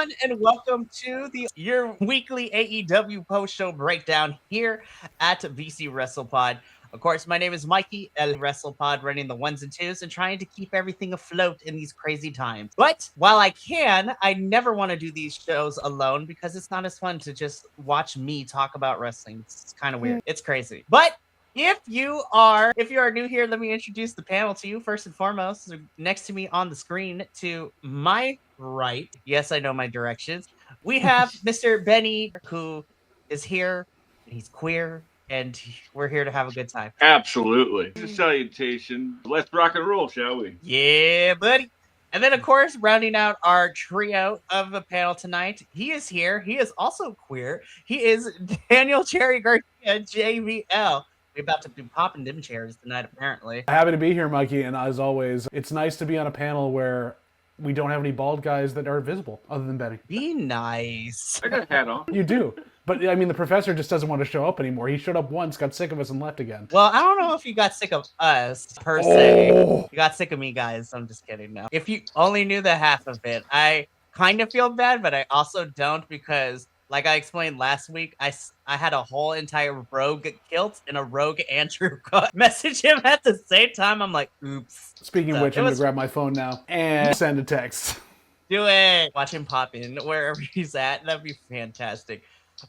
everyone, and welcome to your weekly AEW Post-Show Breakdown here at BC Wrestle Pod. Of course, my name is Mikey, El Wrestle Pod, running the ones and twos and trying to keep everything afloat in these crazy times. But while I can, I never want to do these shows alone because it's not as fun to just watch me talk about wrestling. It's kind of weird. It's crazy. But if you are new here, let me introduce the panel to you. First and foremost, next to me on the screen to my right, yes, I know my directions, we have Mr. Benny, who is here. He's queer, and we're here to have a good time. Absolutely. It's a salutation. Let's rock and roll, shall we? Yeah, buddy. And then, of course, rounding out our trio of the panel tonight, he is here. He is also queer. He is Daniel Cherry Garcia, JVL. We're about to be popping them chairs tonight, apparently. Happy to be here, Mikey, and as always, it's nice to be on a panel where we don't have any bald guys that are visible, other than Benny. Be nice. I got a hat on. You do. But, I mean, the professor just doesn't want to show up anymore. He showed up once, got sick of us, and left again. Well, I don't know if you got sick of us, per se. You got sick of me, guys. I'm just kidding, no. If you only knew the half of it, I kind of feel bad, but I also don't because... like I explained last week, I had a whole entire rogue kilt and a rogue Andrew message him at the same time. I'm like, oops. Speaking of which, I'm going to grab my phone now and send a text. Do it. Watch him pop in wherever he's at. That'd be fantastic.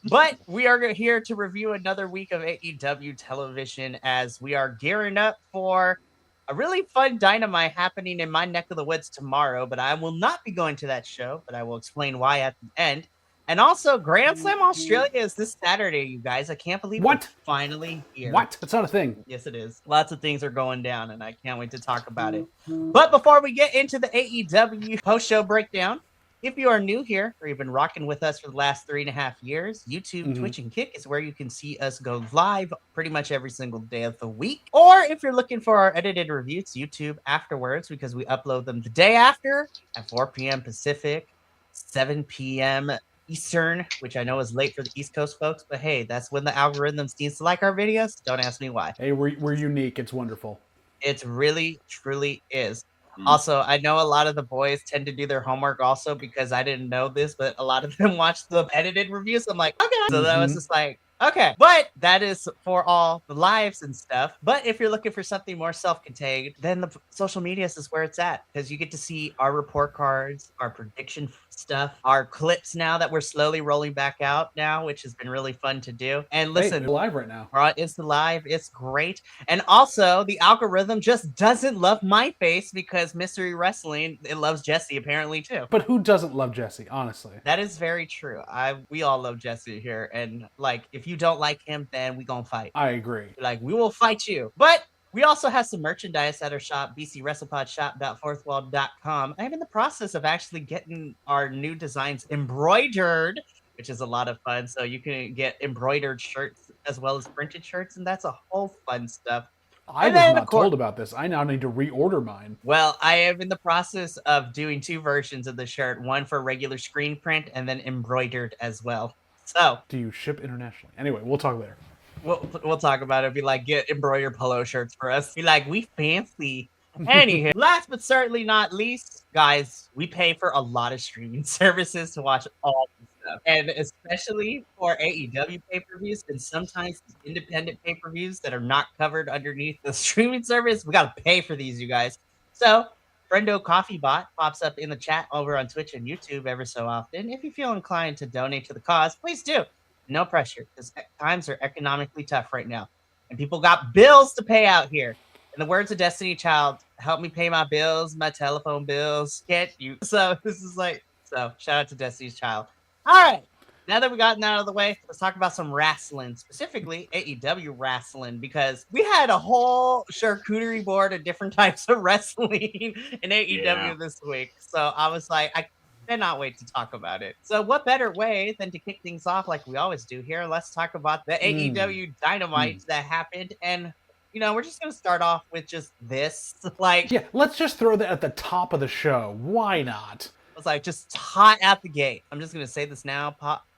But we are here to review another week of AEW television as we are gearing up for a really fun Dynamite happening in my neck of the woods tomorrow. But I will not be going to that show, but I will explain why at the end. And also, Grand Slam Australia is this Saturday, you guys. I can't believe what? We're finally here. What? That's not a thing. Yes, it is. Lots of things are going down, and I can't wait to talk about it. But before we get into the AEW Post-Show Breakdown, if you are new here or you've been rocking with us for the last 3.5 years, YouTube, Twitch, and Kick is where you can see us go live pretty much every single day of the week. Or if you're looking for our edited reviews, YouTube afterwards, because we upload them the day after at 4 p.m. Pacific, 7 p.m. Eastern, which I know is late for the East Coast folks, but hey, that's when the algorithm seems to like our videos. Don't ask me why. Hey, we're unique. It's wonderful. It really, truly is. Also, I know a lot of the boys tend to do their homework also because I didn't know this, but a lot of them watch the edited reviews. I'm like, okay. So that was just like, okay. But that is for all the lives and stuff. But if you're looking for something more self-contained, then the social media is where it's at because you get to see our report cards, our prediction stuff, our clips now that we're slowly rolling back out now, which has been really fun to do. And listen, we're live right now. It's live. It's great. And also, the algorithm just doesn't love my face because Mystery Wrestling, it loves Jesse apparently too. But who doesn't love Jesse, honestly? That is very true. We all love Jesse here. And like, if you don't like him, then we gonna fight. I agree. Like, we will fight you. But we also have some merchandise at our shop, bcwrestlepodshop.fourthwall.com. I'm in the process of actually getting our new designs embroidered, which is a lot of fun. So you can get embroidered shirts as well as printed shirts, and that's a whole fun stuff. I was not told about this. I now need to reorder mine. Well, I am in the process of doing 2 versions of the shirt, one for regular screen print and then embroidered as well. So, do you ship internationally? Anyway, we'll talk later. We'll talk about it. Be like, get embroidered polo shirts for us. Be like, we fancy. Anyhow, last but certainly not least, guys, we pay for a lot of streaming services to watch all this stuff. And especially for AEW pay-per-views and sometimes independent pay-per-views that are not covered underneath the streaming service, we got to pay for these, you guys. So, Friendo Coffee Bot pops up in the chat over on Twitch and YouTube ever so often. If you feel inclined to donate to the cause, please do. No pressure, because times are economically tough right now. And people got bills to pay out here. In the words of Destiny Child, help me pay my bills, my telephone bills. Can't you? So this is like, so shout out to Destiny's Child. All right. Now that we gotten that out of the way, let's talk about some wrestling, specifically AEW wrestling, because we had a whole charcuterie board of different types of wrestling in AEW this week. So I was like, I cannot wait to talk about it. So what better way than to kick things off like we always do here? Let's talk about the AEW Dynamite that happened. And, you know, we're just going to start off with just this. Like, yeah, let's just throw that at the top of the show. Why not? I was like, just hot out the gate. I'm just going to say this now.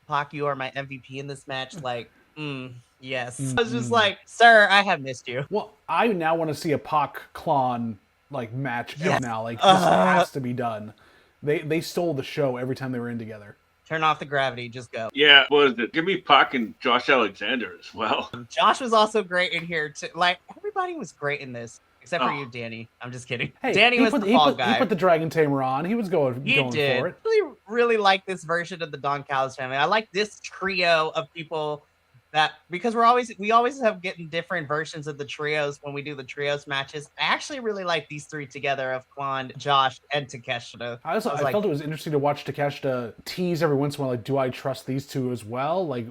Pac, you are my MVP in this match. Like, yes. I was just like, sir, I have missed you. Well, I now want to see a Pac Klon like match now. Like, this has to be done. They stole the show every time they were in together. Turn off the gravity, just go. Yeah, what is it? Give me Pac and Josh Alexander as well. Josh was also great in here too. Like, everybody was great in this. Except for Oh. you, Danny. I'm just kidding. Hey, Danny was the fall guy. He put the Dragon Tamer on. He was going He for did. it. Really like this version of the Don Callis family. I like this trio of people that, because we always have getting different versions of the trios when we do the trios matches. I actually really like these three together of Kwan, Josh, and Takeshita. I felt it was interesting to watch Takeshita tease every once in a while, like, do I trust these two as well? Like,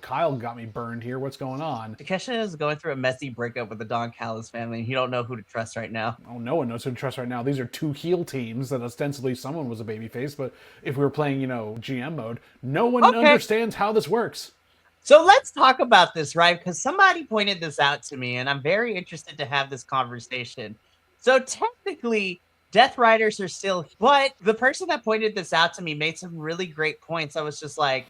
Kyle got me burned here. What's going on? Takeshita is going through a messy breakup with the Don Callis family, and he don't know who to trust right now. Oh, no one knows who to trust right now. These are two heel teams that ostensibly someone was a babyface, but if we were playing, GM mode, no one understands how this works. So let's talk about this, right? Because somebody pointed this out to me, and I'm very interested to have this conversation. So technically, Death Riders are still, but the person that pointed this out to me made some really great points. I was just like,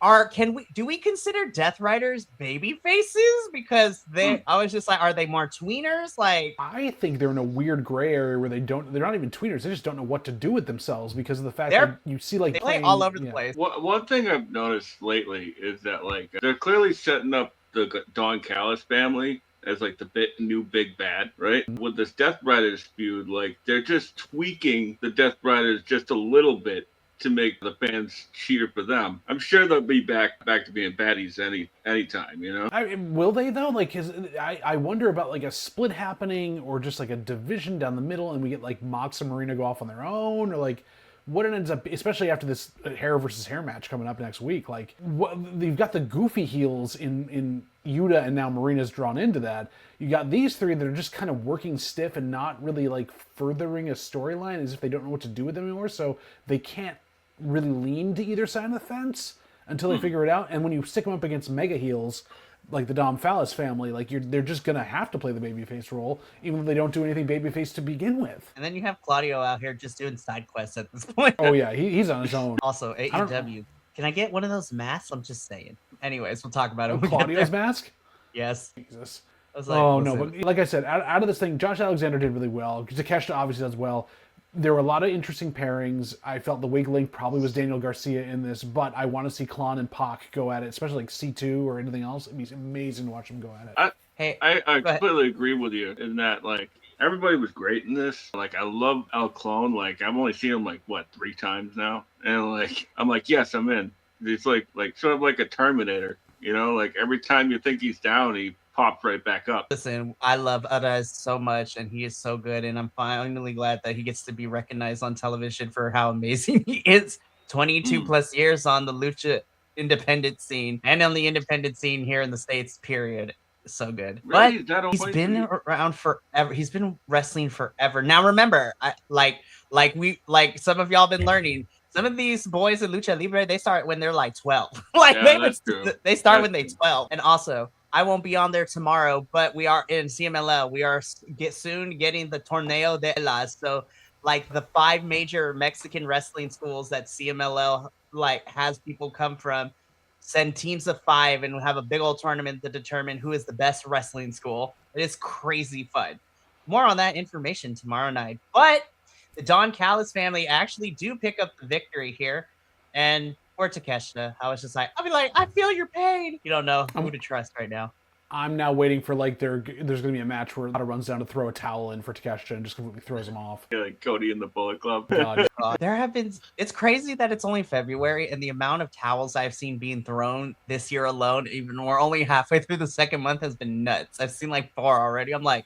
do we consider Death Riders baby faces? Because I was just like, are they more tweeners? Like, I think they're in a weird gray area where they're not even tweeners. They just don't know what to do with themselves because of the fact that you see, like, they play all over the place. One thing I've noticed lately is that, like, they're clearly setting up the Don Callis family as, like, the new big bad, right? With this Death Riders feud, like, they're just tweaking the Death Riders just a little bit to make the fans cheer for them. I'm sure they'll be back to being baddies anytime, Will they, though? Like, I wonder about, like, a split happening or just, like, a division down the middle and we get, like, Mox and Marina go off on their own, or, like, what it ends up, especially after this hair versus hair match coming up next week. Like, you've got the goofy heels in Yuta, and now Marina's drawn into that. You got these three that are just kind of working stiff and not really, like, furthering a storyline, as if they don't know what to do with them anymore, so they can't really lean to either side of the fence until they figure it out. And when you stick them up against mega heels like the Dom Fallis family, like, they're just gonna have to play the babyface role, even if they don't do anything babyface to begin with. And then you have Claudio out here just doing side quests at this point. Oh yeah, he's on his own. Also, AEW. Can I get one of those masks? I'm just saying. Anyways, we'll talk about it. When Claudio's mask? Yes. Jesus. I was like, no, but like I said, out of this thing, Josh Alexander did really well. Takeshita obviously does well. There were a lot of interesting pairings. I felt the weak link probably was Daniel Garcia in this, but I want to see Klon and Pac go at it, especially like C2 or anything else. It'd be amazing to watch them go at it. I completely agree with you in that, like, everybody was great in this. Like, I love El Clone. Like, I've only seen him, like, 3 times now? And, like, I'm like, yes, I'm in. It's like sort of like a Terminator, Like, every time you think he's down, he popped right back up. Listen, I love Arez so much, and he is so good, and I'm finally glad that he gets to be recognized on television for how amazing he is. 22 plus years on the Lucha independent scene, and on the independent scene here in the States, period. So good. Really? But he's been around forever. He's been wrestling forever. Now remember, like some of y'all been learning, some of these boys in Lucha Libre, they start when they're like 12. They start when they're 12. And also, I won't be on there tomorrow, but we are in CMLL. We are soon getting the Torneo de las. So, like, the 5 major Mexican wrestling schools that CMLL like has people come from, send teams of 5 and have a big old tournament to determine who is the best wrestling school. It is crazy fun. More on that information tomorrow night. But the Don Callis family actually do pick up the victory here. And for Takeshita, I was just like, I'll be like, I feel your pain. You don't know who to trust right now. I'm now waiting for, like, there's going to be a match where Lada runs down to throw a towel in for Takeshita and just completely throws him off. Yeah, like Cody in the Bullet Club. God. It's crazy that it's only February, and the amount of towels I've seen being thrown this year alone, even we're only halfway through the second month, has been nuts. I've seen like 4 already. I'm like,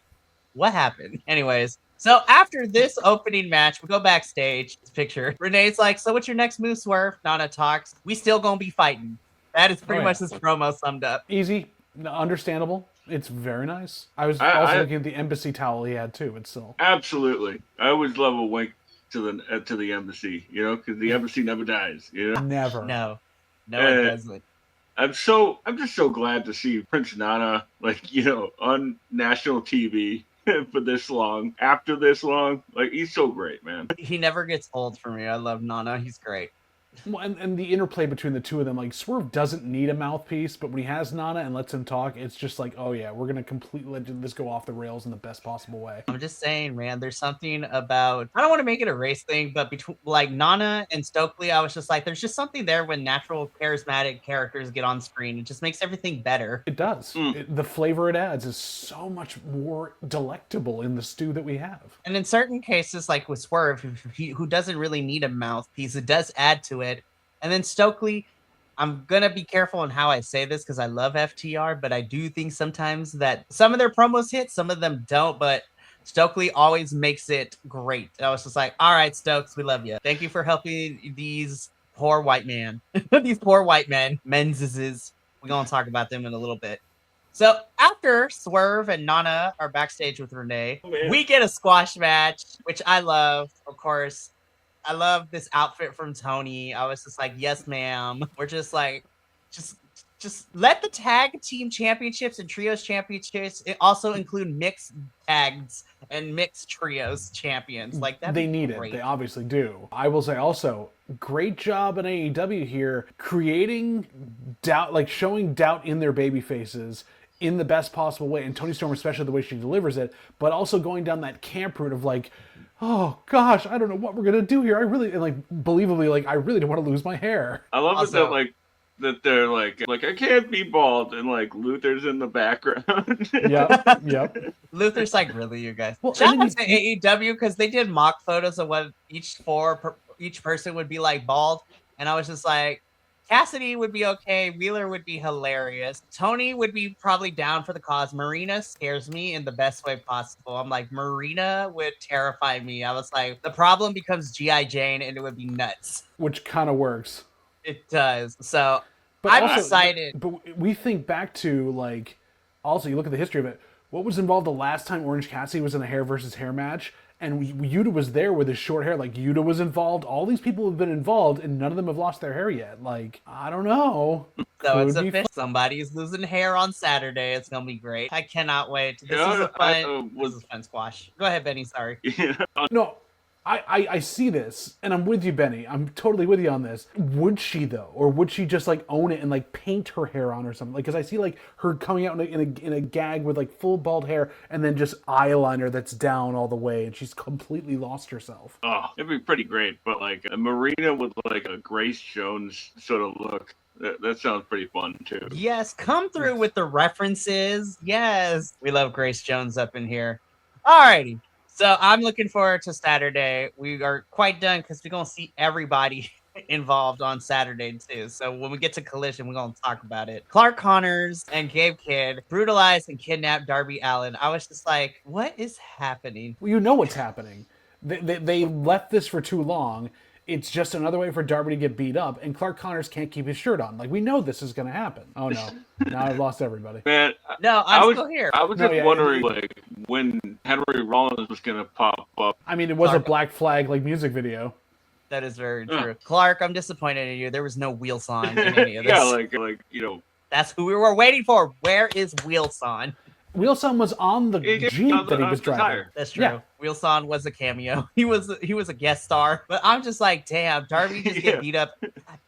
what happened? Anyways, so after this opening match, we go backstage. This picture. Renee's like, so what's your next move, Swerve? Nana talks. We still gonna be fighting. That is pretty much this promo summed up. Easy, understandable. It's very nice. I was also looking at the embassy towel he had too. It's still absolutely. I always love a wink to the embassy, because the embassy never dies. Never. No, it doesn't. I'm just so glad to see Prince Nana, like, on national TV for this long. After this long, like, he's so great, man. He never gets old for me. I love Nana. He's great. Well, and the interplay between the two of them, like Swerve doesn't need a mouthpiece, but when he has Nana and lets him talk, it's just like, oh yeah, we're gonna completely let this go off the rails in the best possible way. I'm just saying, man, there's something about, I don't want to make it a race thing, but between like Nana and Stokely, I was just like, there's just something there when natural charismatic characters get on screen. It just makes everything better. It does. The flavor it adds is so much more delectable in the stew that we have. And in certain cases, like with Swerve, who doesn't really need a mouthpiece, it does add to it. And then Stokely, I'm going to be careful on how I say this because I love FTR, but I do think sometimes that some of their promos hit, some of them don't, but Stokely always makes it great. I was just like, all right, Stokes, we love you. Thank you for helping these poor white men. These poor white men. Menses. We're going to talk about them in a little bit. So after Swerve and Nana are backstage with Renee, we get a squash match, which I love, of course. I love this outfit from Tony. I was just like, yes, ma'am. We're just like, just let the tag team championships and trios championships also include mixed tags and mixed trios champions. Like that. They need it. They obviously do. I will say also, great job in AEW here creating doubt, like showing doubt in their baby faces in the best possible way. And Toni Storm, especially the way she delivers it, but also going down that camp route of like, oh gosh, I don't know what we're gonna do here. I really, and like, believably, like, I really don't want to lose my hair. I love it that like that they're like I can't be bald, and like Luther's in the background. Yep. Luther's like, really, you guys? Well, shout out to AEW because they did mock photos of what each person would be like bald, and I was just like, Cassidy would be okay. Wheeler would be hilarious. Tony would be probably down for the cause. Marina scares me in the best way possible. I'm like, Marina would terrify me. I was like, the problem becomes G.I. Jane, and it would be nuts. Which kind of works. It does. So but I'm also, excited. But we think back to, like, also you look at the history of it. What was involved the last time Orange Cassidy was in a hair versus hair match? And Yuta was there with his short hair. Like, Yuta was involved. All these people have been involved, and none of them have lost their hair yet. Like, I don't know. So it's official. Somebody's losing hair on Saturday. It's going to be great. I cannot wait. This is a fun squash. Go ahead, Benny. Sorry. No, I see this, and I'm with you, Benny. I'm totally with you on this. Would she, though? Or would she just, like, own it and, like, paint her hair on or something? Like, because I see, like, her coming out in a gag with, like, full bald hair and then just eyeliner that's down all the way, and she's completely lost herself. Oh, it'd be pretty great, but, like, a Marina with, like, a Grace Jones sort of look. That sounds pretty fun, too. Yes, come through with the references. Yes. We love Grace Jones up in here. Alrighty. So I'm looking forward to Saturday. We are quite done because we're going to see everybody involved on Saturday, too. So when we get to Collision, we're going to talk about it. Clark Connors and Gabe Kidd brutalized and kidnapped Darby Allin. I was just like, what is happening? Well, you know what's happening. They left this for too long. It's just another way for Darby to get beat up, and Clark Connors can't keep his shirt on. Like, we know this is going to happen. Oh, no. Now I've lost everybody. Man, no, I'm still here. I was just wondering, like, when Henry Rollins was going to pop up. I mean, it was a Black Flag, like, music video. That is very true. Clark, I'm disappointed in you. There was no Wheelson in any of this. Yeah, like, you know. That's who we were waiting for. Where is Wheelson? Wheelson was on the Jeep that he was driving. That's true. Yeah. Wheelson was a cameo. He was a guest star. But I'm just like, damn, Darby just get beat up.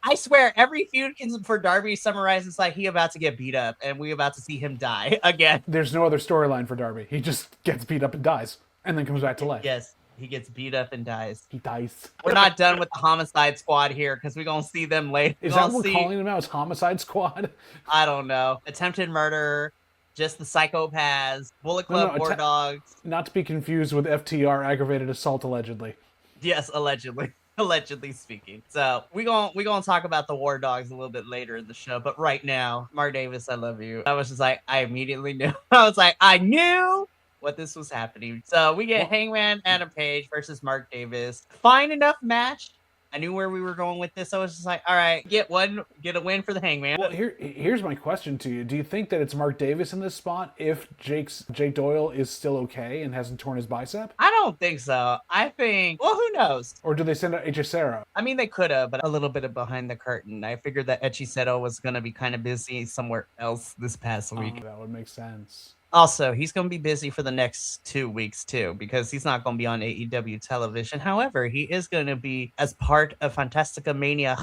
I swear, every feud for Darby summarizes like he about to get beat up, and we about to see him die again. There's no other storyline for Darby. He just gets beat up and dies, and then comes back to life. Yes, he gets beat up and dies. He dies. We're not done with the Homicide Squad here because we're gonna see them later. Is that what we're calling them now? Is Homicide Squad? I don't know. Attempted murder. Just the Psychopaths, Bullet Club, War Dogs. Not to be confused with FTR, aggravated assault, allegedly. Yes, allegedly. Allegedly speaking. So we're gonna talk about the War Dogs a little bit later in the show. But right now, Mark Davis, I love you. I was just like, I immediately knew. I was like, I knew what this was happening. So we get Hangman Adam Page versus Mark Davis. Fine enough match. I knew where we were going with this. I was just like, all right, get a win for the Hangman. Well, here's my question to you. Do you think that it's Mark Davis in this spot if Jake Doyle is still okay and hasn't torn his bicep? I don't think so. I think, well, who knows? Or do they send out Hechicero? I mean, they could have, but a little bit of behind the curtain. I figured that Hechicero was going to be kind of busy somewhere else this past week. That would make sense. Also, he's going to be busy for the next 2 weeks too, because he's not going to be on AEW television. However, he is going to be as part of Fantastica Mania.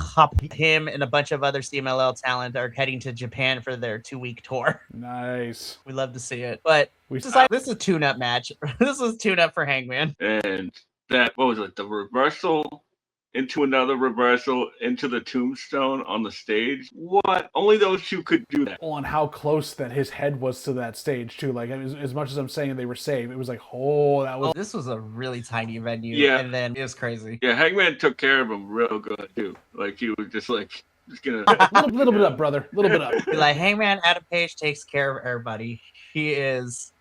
Him and a bunch of other CMLL talent are heading to Japan for their 2-week tour. Nice. We love to see it. But this is a tune-up match. This was tune-up for Hangman. And that, what was it, the reversal into another reversal into the tombstone on the stage? What? Only those two could do that. On how close that his head was to that stage too. Like as much as I'm saying they were safe, it was like, oh, that was. This was a really tiny venue. Yeah. And then it was crazy. Yeah, Hangman took care of him real good too. Like he was just like, just gonna little bit up, brother. A little bit up. Be like, Hangman Adam Page takes care of everybody. He is.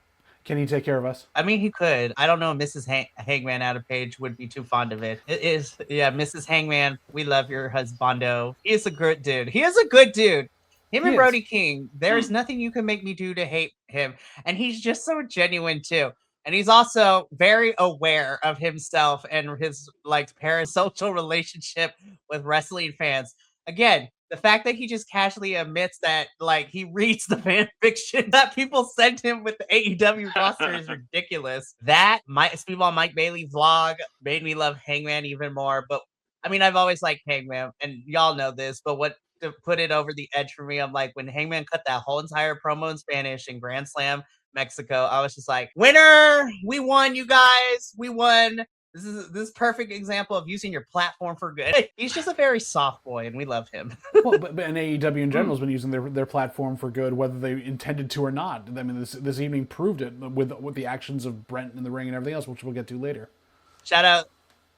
Can he take care of us? I mean, he could. I don't know if Mrs. Hangman Adam Page would be too fond of it. It is, yeah, Mrs. Hangman, we love your husbando. He is a good dude. He is a good dude. Him and Brody King, there's nothing you can make me do to hate him. And he's just so genuine, too. And he's also very aware of himself and his, like, parasocial relationship with wrestling fans. Again, the fact that he just casually admits that, like, he reads the fan fiction that people send him with the AEW roster is ridiculous. That Speedball Mike Bailey vlog made me love Hangman even more. But I mean, I've always liked Hangman, and y'all know this. But what to put it over the edge for me, I'm like, when Hangman cut that whole entire promo in Spanish in Grand Slam Mexico, I was just like, winner, we won, you guys, we won. This is perfect example of using your platform for good. He's just a very soft boy, and we love him. Well, but and AEW in general has been using their platform for good, whether they intended to or not. I mean, this evening proved it with the actions of Brent in the ring and everything else, which we'll get to later. Shout out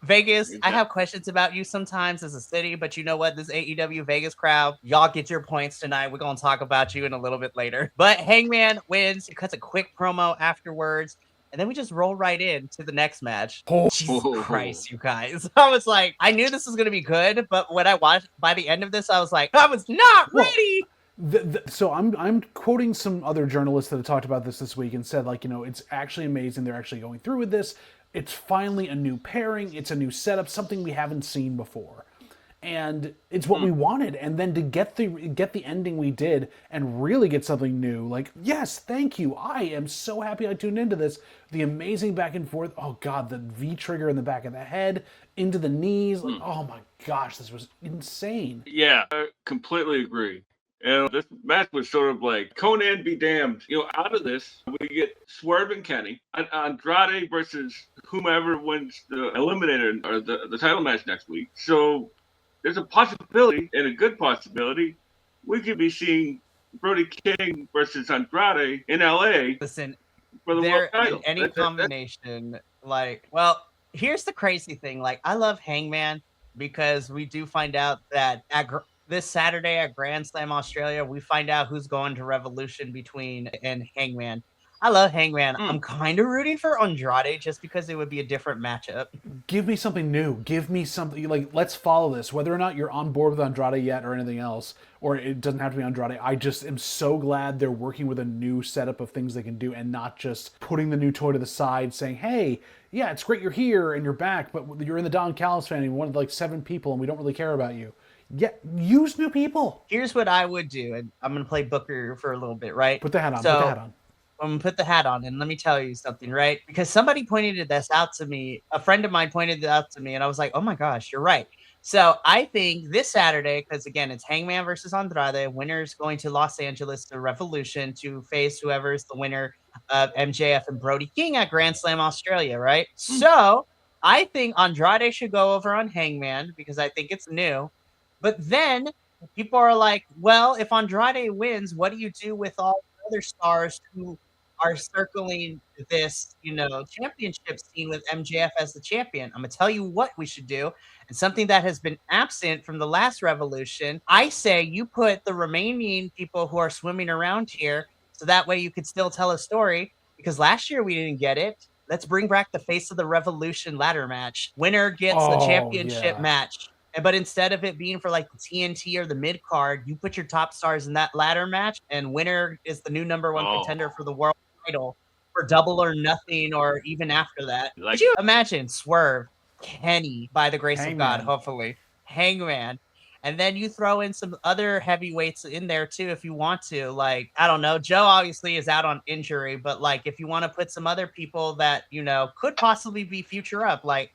Vegas. I have questions about you sometimes as a city, but you know what? This AEW Vegas crowd, y'all get your points tonight. We're gonna talk about you in a little bit later. But Hangman wins. He cuts a quick promo afterwards. And then we just roll right into the next match. Jesus Christ, you guys. I was like, I knew this was going to be good, but when I watched, by the end of this, I was like, I was not ready. So I'm quoting some other journalists that have talked about this week and said, like, you know, it's actually amazing they're actually going through with this. It's finally a new pairing. It's a new setup, something we haven't seen before. And it's what we wanted. And then to get the ending we did and really get something new, like, yes, thank you. I am so happy I tuned into this. The amazing back and forth. Oh, God, the V-trigger in the back of the head, into the knees. Like, oh, my gosh, this was insane. Yeah, I completely agree. And this match was sort of like Conan be damned. You know, out of this, we get Swerve and Kenny, Andrade versus whomever wins the Eliminator or the title match next week. So there's a possibility, and a good possibility, we could be seeing Brody King versus Andrade in LA. Listen, for the world title. Any combination, like, well, here's the crazy thing. Like, I love Hangman because we do find out that this Saturday at Grand Slam Australia, we find out who's going to Revolution and Hangman. I love Hangman. I'm kind of rooting for Andrade just because it would be a different matchup. Give me something new. Give me something, like, let's follow this. Whether or not you're on board with Andrade yet or anything else, or it doesn't have to be Andrade, I just am so glad they're working with a new setup of things they can do and not just putting the new toy to the side saying, hey, yeah, it's great you're here and you're back, but you're in the Don Callis family, one of like 7 people, and we don't really care about you. Yeah, use new people. Here's what I would do, and I'm going to play Booker for a little bit, right? Put the hat on, put the hat on. I'm going to put the hat on, and let me tell you something, right? Because somebody pointed this out to me. A friend of mine pointed it out to me, and I was like, oh my gosh, you're right. So I think this Saturday, because again, it's Hangman versus Andrade, winner's going to Los Angeles to Revolution to face whoever's the winner of MJF and Brody King at Grand Slam Australia, right? So I think Andrade should go over on Hangman because I think it's new. But then people are like, well, if Andrade wins, what do you do with all the other stars who are circling this, championship scene with MJF as the champion? I'm going to tell you what we should do. And something that has been absent from the last Revolution, I say you put the remaining people who are swimming around here so that way you could still tell a story. Because last year we didn't get it. Let's bring back the Face of the Revolution ladder match. Winner gets the championship match. But instead of it being for like the TNT or the mid card, you put your top stars in that ladder match, and winner is the new number 1 contender for the world title for Double or Nothing, or even after that. Could you imagine Swerve, Kenny, by the grace of God, hopefully, Hangman, And then you throw in some other heavyweights in there too if you want to. Like, I don't know, Joe obviously is out on injury, but like if you want to put some other people that, you know, could possibly be future up, like,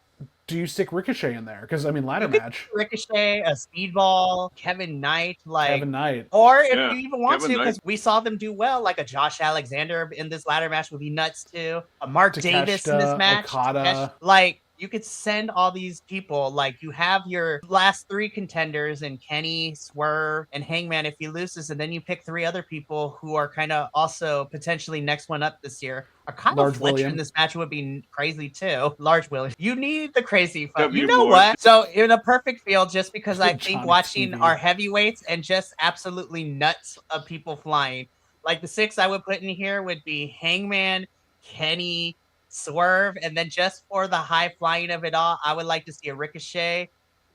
do you stick Ricochet in there? Because I mean, ladder you could match. Ricochet, a Speedball, Kevin Knight, like Kevin Knight. or if Yeah, you even want Kevin to, because Knight. we saw them do well, like a Josh Alexander in this ladder match would be nuts too. A Mark Davis in this Takeshita, match. Okada. Like, you could send all these people. Like, you have your last 3 contenders in Kenny, Swerve, and Hangman if he loses, and then you pick 3 other people who are kind of also potentially next one up this year. A Kyle Large Fletcher William. in this match would be crazy too. Large William. You need the crazy fun. W. You know Morrison. what? So in a perfect field, just because I think Johnny watching TV. our heavyweights and just absolutely nuts of people flying, like the 6 I would put in here would be Hangman, Kenny, Swerve, and then just for the high flying of it all, I would like to see a Ricochet,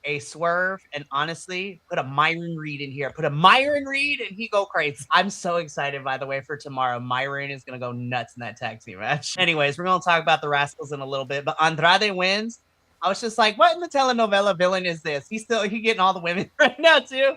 a Swerve, and honestly, put a Myron Reed in here. Put a Myron Reed and he go crazy. I'm so excited, by the way, for tomorrow. Myron is going to go nuts in that tag team match. Anyways, we're going to talk about the Rascals in a little bit, but Andrade wins. I was just like, what in the telenovela villain is this? He getting all the women right now, too.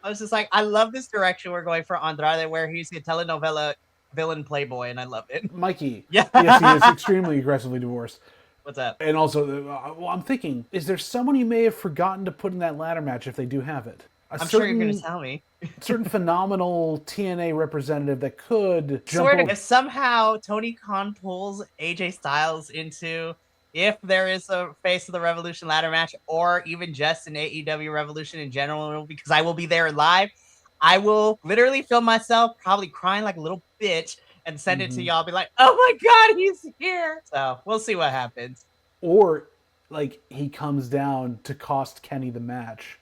I was just like, I love this direction we're going for Andrade, where he's a telenovela villain playboy, and I love it. Mikey. Yeah. Yes, he is extremely aggressively divorced. What's up? And also, well, I'm thinking, is there someone you may have forgotten to put in that ladder match if they do have it? I'm sure you're going to tell me. certain phenomenal TNA representative that could jump Swear to over. if somehow Tony Khan pulls AJ Styles into, if there is a Face of the Revolution ladder match, or even just an AEW Revolution in general, because I will be there live, I will literally film myself probably crying like a little bitch and send it to y'all. Be like, oh my God, he's here. So we'll see what happens. Or, like, he comes down to cost Kenny the match.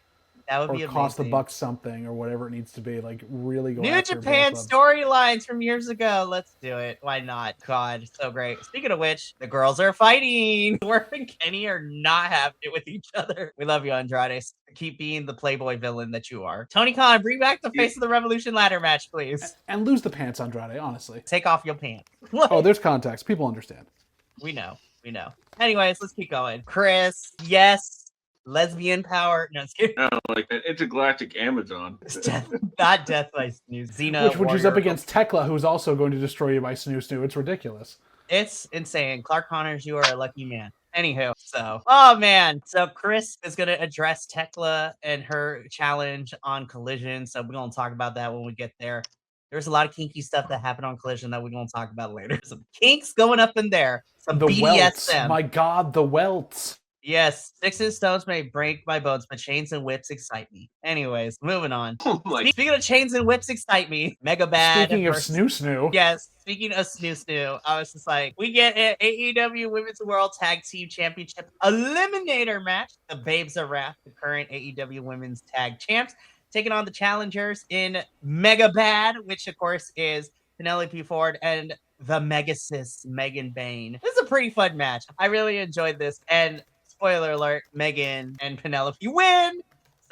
That would Or be amazing. cost the Bucks something, or whatever it needs to be. Like, really go New after Japan both of them. storylines from years ago. Let's do it. Why not? God, so great. Speaking of which, the girls are fighting. Swerve and Kenny are not having it with each other. We love you, Andrade. Keep being the playboy villain that you are. Tony Khan, bring back the Face of the Revolution ladder match, please. And lose the pants, Andrade, honestly. Take off your pants. Oh, there's context. People understand. We know. Anyways, let's keep going. Chris, yes. Lesbian power. No, it's kidding. Like an intergalactic Amazon. Not Death by Snoo. Xena, Which is up against Tekla, who's also going to destroy you by Snoo Snoo. It's ridiculous. It's insane. Clark Connors, you are a lucky man. Anywho, oh man. So Chris is going to address Tekla and her challenge on Collision. So we're going to talk about that when we get there. There's a lot of kinky stuff that happened on Collision that we're going to talk about later. Some kinks going up in there. Some The BDSM. welts. My God, the welts. Yes, sticks and stones may break my bones, but chains and whips excite me. Anyways, moving on. Speaking of chains and whips excite me, Mega Bad. Speaking of Snoo Snoo. Yes, speaking of Snoo Snoo, I was just like, we get an AEW Women's World Tag Team Championship eliminator match. The Babes of Wrath, the current AEW Women's Tag Champs, taking on the challengers in Mega Bad, which of course is Penelope Ford and the Megasis Megan Bayne. This is a pretty fun match. I really enjoyed this, and spoiler alert, Megan and Penelope win.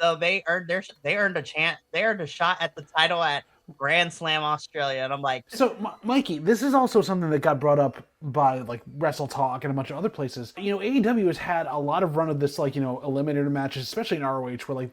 So they earned a shot at the title at Grand Slam Australia. And I'm like, so Mikey, this is also something that got brought up by like Wrestle Talk and a bunch of other places. You know, AEW has had a lot of run of this, like, you know, eliminator matches, especially in ROH, where like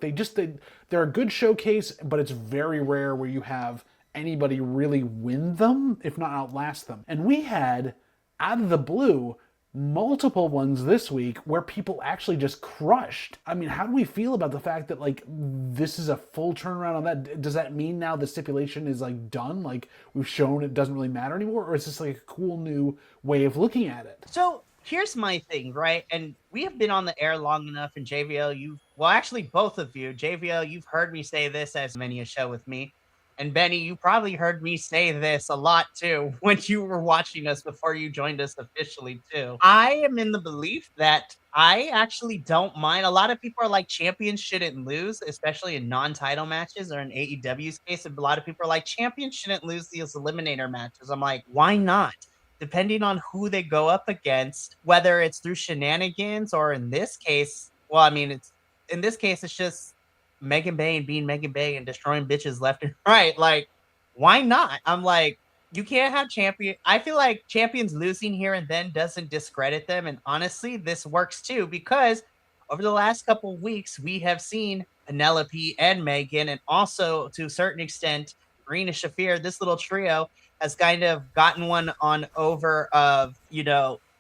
they're a good showcase, but it's very rare where you have anybody really win them, if not outlast them. And we had, out of the blue, multiple ones this week where people actually just crushed. I mean, how do we feel about the fact that like this is a full turnaround on that? Does that mean now the stipulation is like done? Like we've shown it doesn't really matter anymore? Or is this like a cool new way of looking at it? So here's my thing, right? And we have been on the air long enough, and JVL, actually both of you, JVL, you've heard me say this as many a show with me. And Benny, you probably heard me say this a lot too when you were watching us before you joined us officially too. I am in the belief that I actually don't mind. A lot of people are like, champions shouldn't lose, especially in non-title matches, or in AEW's case. A lot of people are like, champions shouldn't lose these eliminator matches. I'm like, why not? Depending on who they go up against, whether it's through shenanigans or in this case, it's just Megan Bayne being Megan Bayne and destroying bitches left and right. Like, why not? I'm like, you can't have champion. I feel like champions losing here and then doesn't discredit them. And honestly, this works too, because over the last couple of weeks, we have seen Penelope and Megan, and also to a certain extent, Marina Shafir. This little trio has kind of gotten one on over of,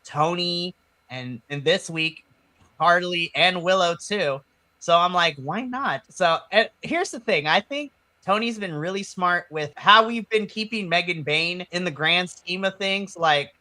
Tony and this week, Harley and Willow too. So I'm like, why not? So here's the thing. I think Tony's been really smart with how we've been keeping Megan Bain in the grand scheme of things. Like,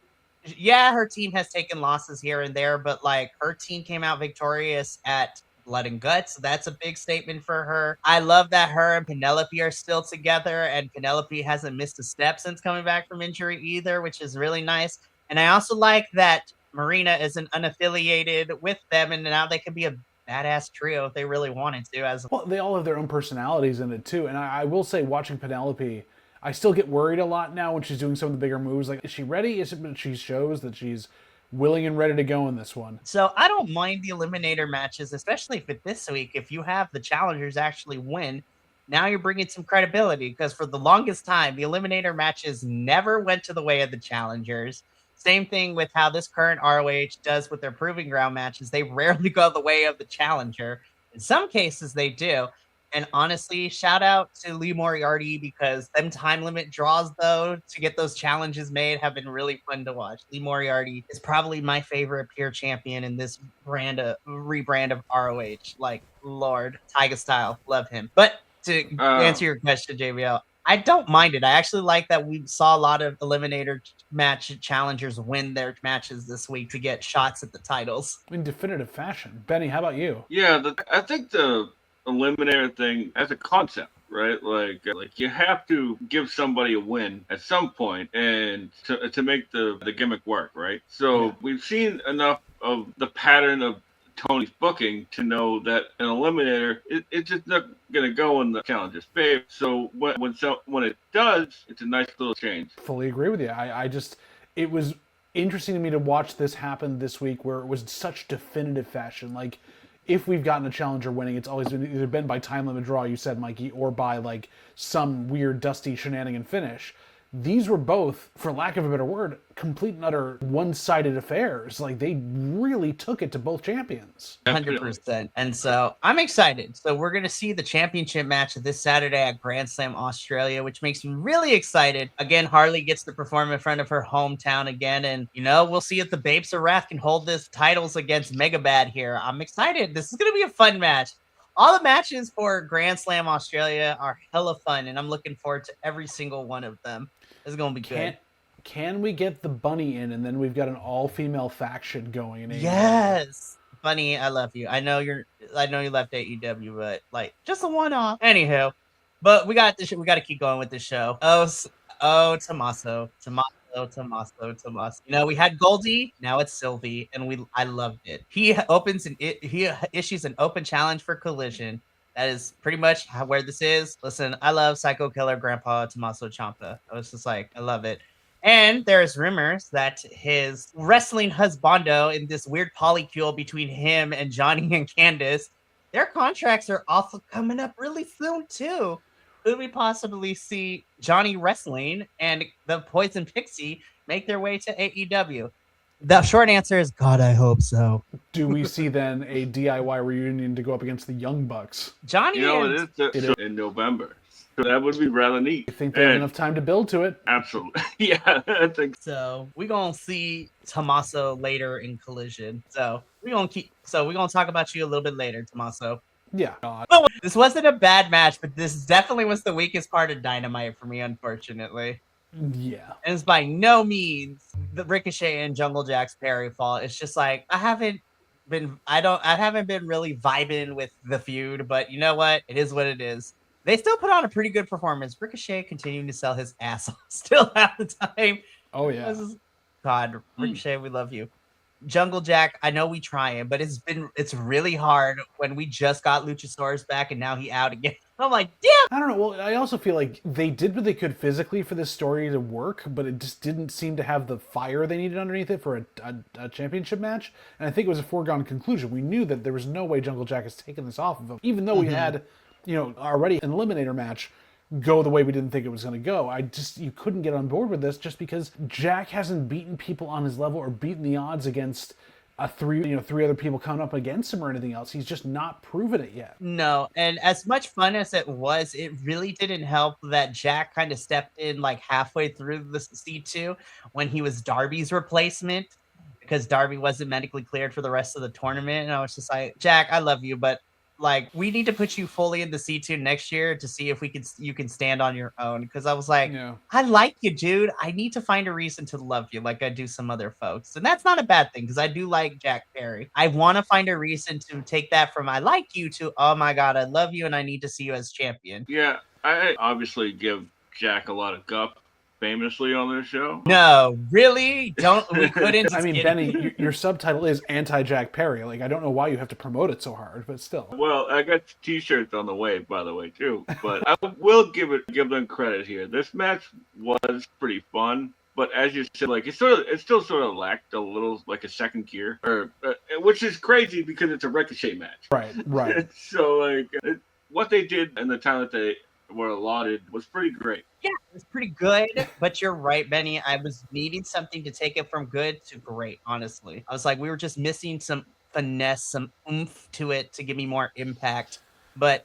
yeah, her team has taken losses here and there, but like her team came out victorious at Blood and Guts. So that's a big statement for her. I love that her and Penelope are still together, and Penelope hasn't missed a step since coming back from injury either, which is really nice. And I also like that Marina isn't unaffiliated with them, and now they can be a badass trio if they really wanted to. Well, they all have their own personalities in it too. And I will say, watching Penelope, I still get worried a lot now when she's doing some of the bigger moves. Like, is she ready? Is it that she shows that she's willing and ready to go in this one? So I don't mind the eliminator matches, especially if it's this week. If you have the challengers actually win, now you're bringing some credibility, because for the longest time, the eliminator matches never went to the way of the challengers. Same thing with how this current ROH does with their proving ground matches. They rarely go the way of the challenger. In some cases, they do. And honestly, shout out to Lee Moriarty, because them time limit draws, though, to get those challenges made have been really fun to watch. Lee Moriarty is probably my favorite pure champion in this rebrand of ROH. Like, Lord, Tyga style, love him. But to answer your question, JBL, I don't mind it. I actually like that we saw a lot of eliminator match challengers win their matches this week to get shots at the titles in definitive fashion. Benny, how about you? Yeah, I think the eliminator thing as a concept, right? Like you have to give somebody a win at some point, and to make the gimmick work, right? So we've seen enough of the pattern of Tony's booking to know that an eliminator it's just not going to go in the challenger's favor. So when it does, it's a nice little change. Fully agree with you. It was interesting to me to watch this happen this week, where it was such definitive fashion. Like, if we've gotten a challenger winning, it's always been either by time limit draw, you said, Mikey, or by like some weird dusty shenanigan finish. These were both, for lack of a better word, complete and utter one-sided affairs. Like, they really took it to both champions. 100%. And so I'm excited. So we're going to see the championship match this Saturday at Grand Slam Australia, which makes me really excited. Again, Harley gets to perform in front of her hometown again. And, we'll see if the Babes of Wrath can hold this titles against Megabad here. I'm excited. This is going to be a fun match. All the matches for Grand Slam Australia are hella fun, and I'm looking forward to every single one of them. It's going to be good. Can we get the Bunny in, and then we've got an all-female faction going in AEW? Yes. Bunny, I love you. I know you left AEW, but like, just a one-off. Anywho, but we got to keep going with this show. Tommaso. We had Goldie, now it's Sylvie, and I loved it. He issues an open challenge for Collision. That is pretty much where this is. Listen, I love Psycho Killer Grandpa Tommaso Ciampa. I was just like, I love it. And there's rumors that his wrestling husbando in this weird polycule between him and Johnny and Candice, their contracts are also coming up really soon too. Could we possibly see Johnny wrestling and the Poison Pixie make their way to AEW? The short answer is, God, I hope so. Do we see then a DIY reunion to go up against the Young Bucks? Johnny, it is in November. So that would be rather neat. I think they have enough time to build to it. Absolutely. Yeah, I think so. We're going to see Tommaso later in Collision. So we're going to talk about you a little bit later, Tommaso. Yeah. This wasn't a bad match, but this definitely was the weakest part of Dynamite for me, unfortunately. Yeah. And it's by no means the Ricochet and Jungle Jack's Perry fault. It's just like, I haven't been really vibing with the feud, but you know what? It is what it is. They still put on a pretty good performance. Ricochet continuing to sell his ass off still half the time. Oh, yeah. God, Ricochet, we love you. Jungle Jack, I know we trying, but it's really hard when we just got Luchasaurus back and now he out again. I'm like, damn. I don't know. Well, I also feel like they did what they could physically for this story to work, but it just didn't seem to have the fire they needed underneath it for a championship match. And I think it was a foregone conclusion. We knew that there was no way Jungle Jack is taking this off of him, even though we had, already an eliminator match go the way we didn't think it was going to go. You couldn't get on board with this just because Jack hasn't beaten people on his level or beaten the odds against three other people coming up against him or anything else. He's just not proven it yet. No, and as much fun as it was, it really didn't help that Jack kind of stepped in like halfway through the C2 when he was Darby's replacement, because Darby wasn't medically cleared for the rest of the tournament. And I was just like, Jack, I love you, but like, we need to put you fully in the C2 next year to see if you can stand on your own. Because I was like, I like you, dude. I need to find a reason to love you like I do some other folks. And that's not a bad thing, because I do like Jack Perry. I want to find a reason to take that from I like you to, oh my God, I love you and I need to see you as champion. Yeah, I obviously give Jack a lot of guff famously on this show. No, really? We couldn't. I mean, Benny, your subtitle is anti-Jack Perry. Like, I don't know why you have to promote it so hard, but still. Well, I got t-shirts on the way, by the way, too. But I will give them credit here. This match was pretty fun, but as you said, like, it still sort of lacked a little, like, a second gear, which is crazy because it's a Ricochet match. Right. So, like, what they did and the time that they were allotted was pretty great. Yeah, it was pretty good, but you're right, Benny. I was needing something to take it from good to great, honestly. I was like, we were just missing some finesse, some oomph to it to give me more impact. But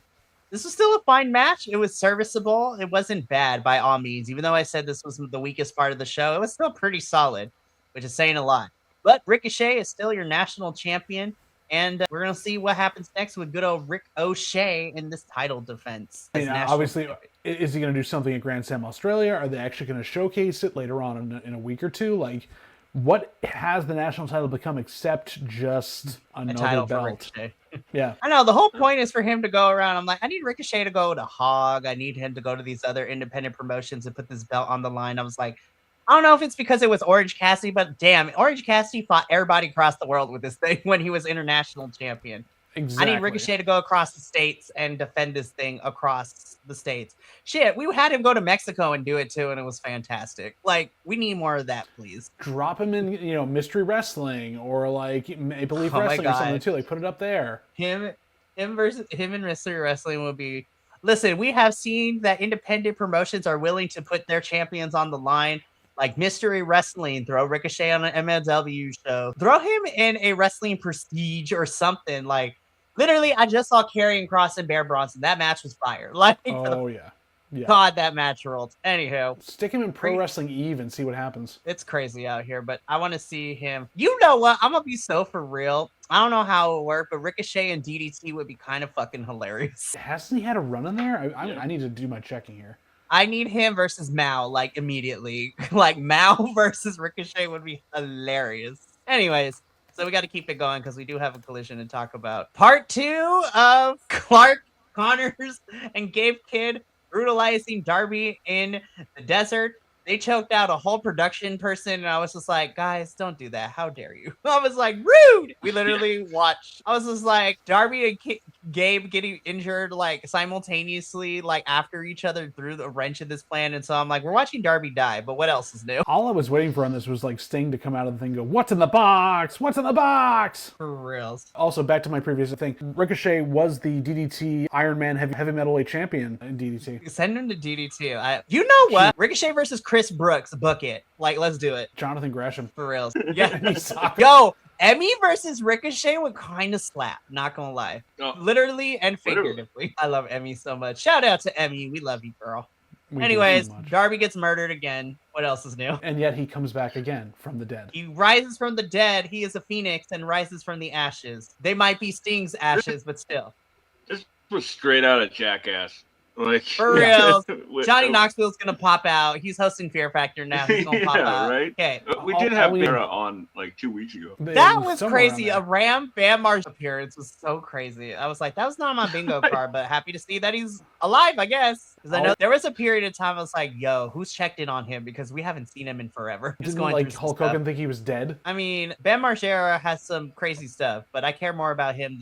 this was still a fine match. It was serviceable. It wasn't bad by all means. Even though I said this was the weakest part of the show, it was still pretty solid, which is saying a lot. But Ricochet is still your national champion. And we're going to see what happens next with good old Rick O'Shea in this title defense. I mean, obviously, is he going to do something at Grand Slam Australia? Are they actually going to showcase it later on in a week or two? Like, what has the national title become except just another title belt? For Ricochet. Yeah. I know. The whole point is for him to go around. I'm like, I need Ricochet to go to Hog. I need him to go to these other independent promotions and put this belt on the line. I was like, I don't know if it's because it was Orange Cassidy, but damn, Orange Cassidy fought everybody across the world with this thing when he was international champion. Exactly. I need Ricochet to go across the states and defend this thing across the states. Shit, we had him go to Mexico and do it too, and it was fantastic. Like, we need more of that, please. Drop him in, Mystery Wrestling or like Maple Leaf Wrestling or something too. Like, put it up there. Him and Mystery Wrestling would be. Listen, we have seen that independent promotions are willing to put their champions on the line. Like Mystery Wrestling, throw Ricochet on an MLW show. Throw him in a Wrestling Prestige or something. Like, literally, I just saw Karrion Kross and Bear Bronson. That match was fire. Like, yeah. God, that match rolled. Anywho. Stick him in Pro Wrestling Eve and see what happens. It's crazy out here, but I want to see him. You know what? I'm going to be so for real. I don't know how it would work, but Ricochet and DDT would be kind of fucking hilarious. Hasn't he had a run in there? I need to do my checking here. I need him versus Mao, like, immediately. Like, Mao versus Ricochet would be hilarious. Anyways, so we got to keep it going because we do have a collision to talk about. Part 2 of Clark Connors and Gabe Kidd brutalizing Darby in the desert. They choked out a whole production person, and I was just like, guys, don't do that. How dare you? I was like, rude! We literally watched. I was just like, Darby and Gabe getting injured, like, simultaneously, like, after each other threw the wrench in this plan. And so I'm like, we're watching Darby die, but what else is new? All I was waiting for on this was, like, Sting to come out of the thing and go, what's in the box? What's in the box? For reals. Also, back to my previous thing, Ricochet was the DDT Iron Man heavy metalweight champion in DDT. Send him to DDT. You know what? Ricochet versus Chris Brooks, book it. Like, let's do it. Jonathan Gresham. For reals. Yeah. Yo, Emmy versus Ricochet would kind of slap. Not gonna lie. Oh, literally and figuratively. Literally. I love Emmy so much. Shout out to Emmy. We love you, girl. Anyways, Darby gets murdered again. What else is new? And yet he comes back again from the dead. He rises from the dead. He is a phoenix and rises from the ashes. They might be Sting's ashes, but still. This was straight out of Jackass. Like, for real. Johnny Knoxville's gonna pop out. He's hosting Fear Factor now. He's gonna pop out. Right? Okay. We did have Vera on like 2 weeks ago. That was crazy. A Ram Bam Margera appearance was so crazy. I was like, that was not on my bingo card, but happy to see that he's alive, I guess. Because I know there was a period of time I was like, yo, who's checked in on him? Because we haven't seen him in forever. Didn't like Hulk Hogan think he was dead? I mean, Bam Margera has some crazy stuff, but I care more about him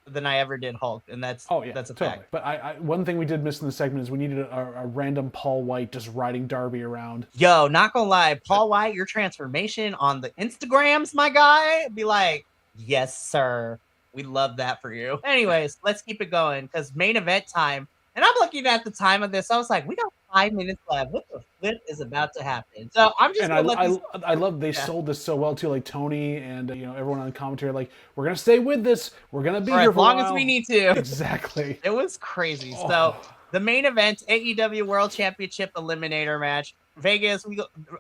than I ever did Hulk, and that's a fact. But I one thing we did miss in the segment is we needed a random Paul White just riding Darby around. Yo, not gonna lie, Paul White, your transformation on the Instagrams, my guy, be like, yes, sir. We love that for you. Anyways, let's keep it going because main event time. And I'm looking at the time of this. I was like, we got 5 minutes left. What the flip is about to happen? So I'm just And gonna let this. I love they sold this so well too. Like Tony and everyone on the commentary, like, we're gonna stay with this. We're gonna be For here as for long a as while. we need to. Exactly. It was crazy. Oh. So the main event, AEW World Championship Eliminator match. Vegas,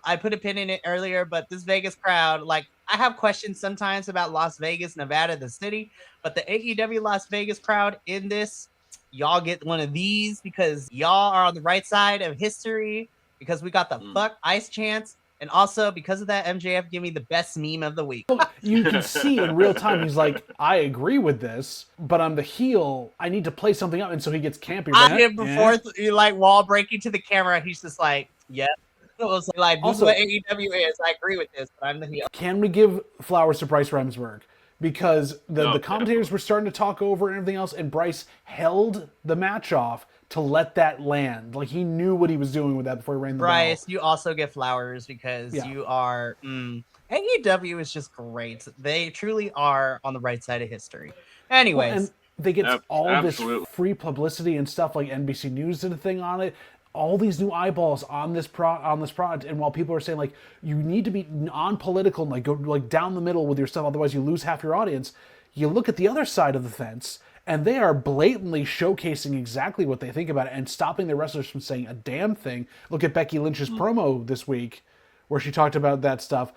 I put a pin in it earlier, but this Vegas crowd, like, I have questions sometimes about Las Vegas, Nevada, the city, but the AEW Las Vegas crowd in this, y'all get one of these because y'all are on the right side of history because we got the fuck ice chance. And also, because of that, MJF gave me the best meme of the week. You can see in real time, he's like, I agree with this, but I'm the heel. I need to play something up. And so he gets campy. Right? Before like wall breaking to the camera, he's just like, yep. It was like, this Also, is what AEW is. I agree with this, but I'm the heel. Can we give flowers to Bryce Remsburg? Because the commentators were starting to talk over and everything else, and Bryce held the match off to let that land. Like, he knew what he was doing with that before he rang the Bryce, bell. you also get flowers because you are... AEW is just great. They truly are on the right side of history. Anyways. And they get all this absolutely. free publicity and stuff, like NBC News did a thing on it. All these new eyeballs on this product, and while people are saying, like, you need to be non-political and like go like down the middle with your stuff, otherwise you lose half your audience, you look at the other side of the fence and they are blatantly showcasing exactly what they think about it and stopping their wrestlers from saying a damn thing. Look at Becky Lynch's promo this week where she talked about that stuff.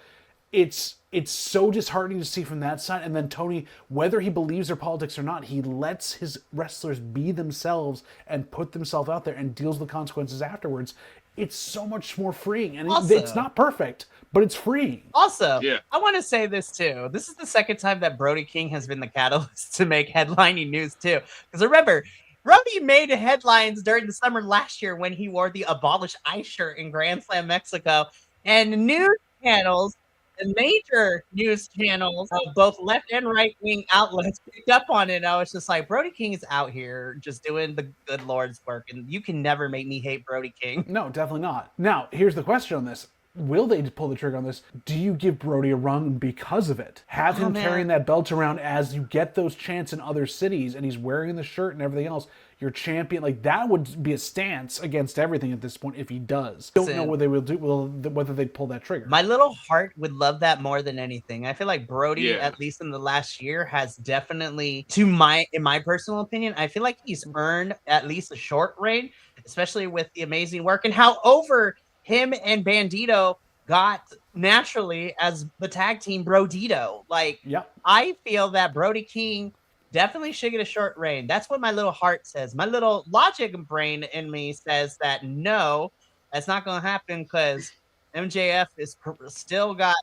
It's so disheartening to see from that side. And then Tony, whether he believes their politics or not, he lets his wrestlers be themselves and put themselves out there and deals with the consequences afterwards. It's so much more freeing. And also, it's not perfect, but it's freeing. Also, I want to say this too. This is the second time that Brody King has been the catalyst to make headlining news too. Because remember, Brody made headlines during the summer last year when he wore the Abolish Ice shirt in Grand Slam Mexico. And news channels, the major news channels of both left and right wing outlets picked up on it. I was just like, Brody King is out here just doing the good Lord's work, and you can never make me hate Brody King. No, definitely not. Now, here's the question on this. Will they pull the trigger on this? Do you give Brody a run because of it? Have him carrying that belt around as you get those chants in other cities, and he's wearing the shirt and everything else. Your champion, like, that would be a stance against everything at this point if he does. Don't know what they will do, whether they pull that trigger. My little heart would love that more than anything. I feel like Brody, at least in the last year, has definitely, in my personal opinion, I feel like he's earned at least a short reign, especially with the amazing work and how over him and Bandito got naturally as the tag team Brodito. Like, I feel that Brody King definitely should get a short reign. That's what my little heart says. My little logic brain in me says that no, that's not going to happen because MJF is still got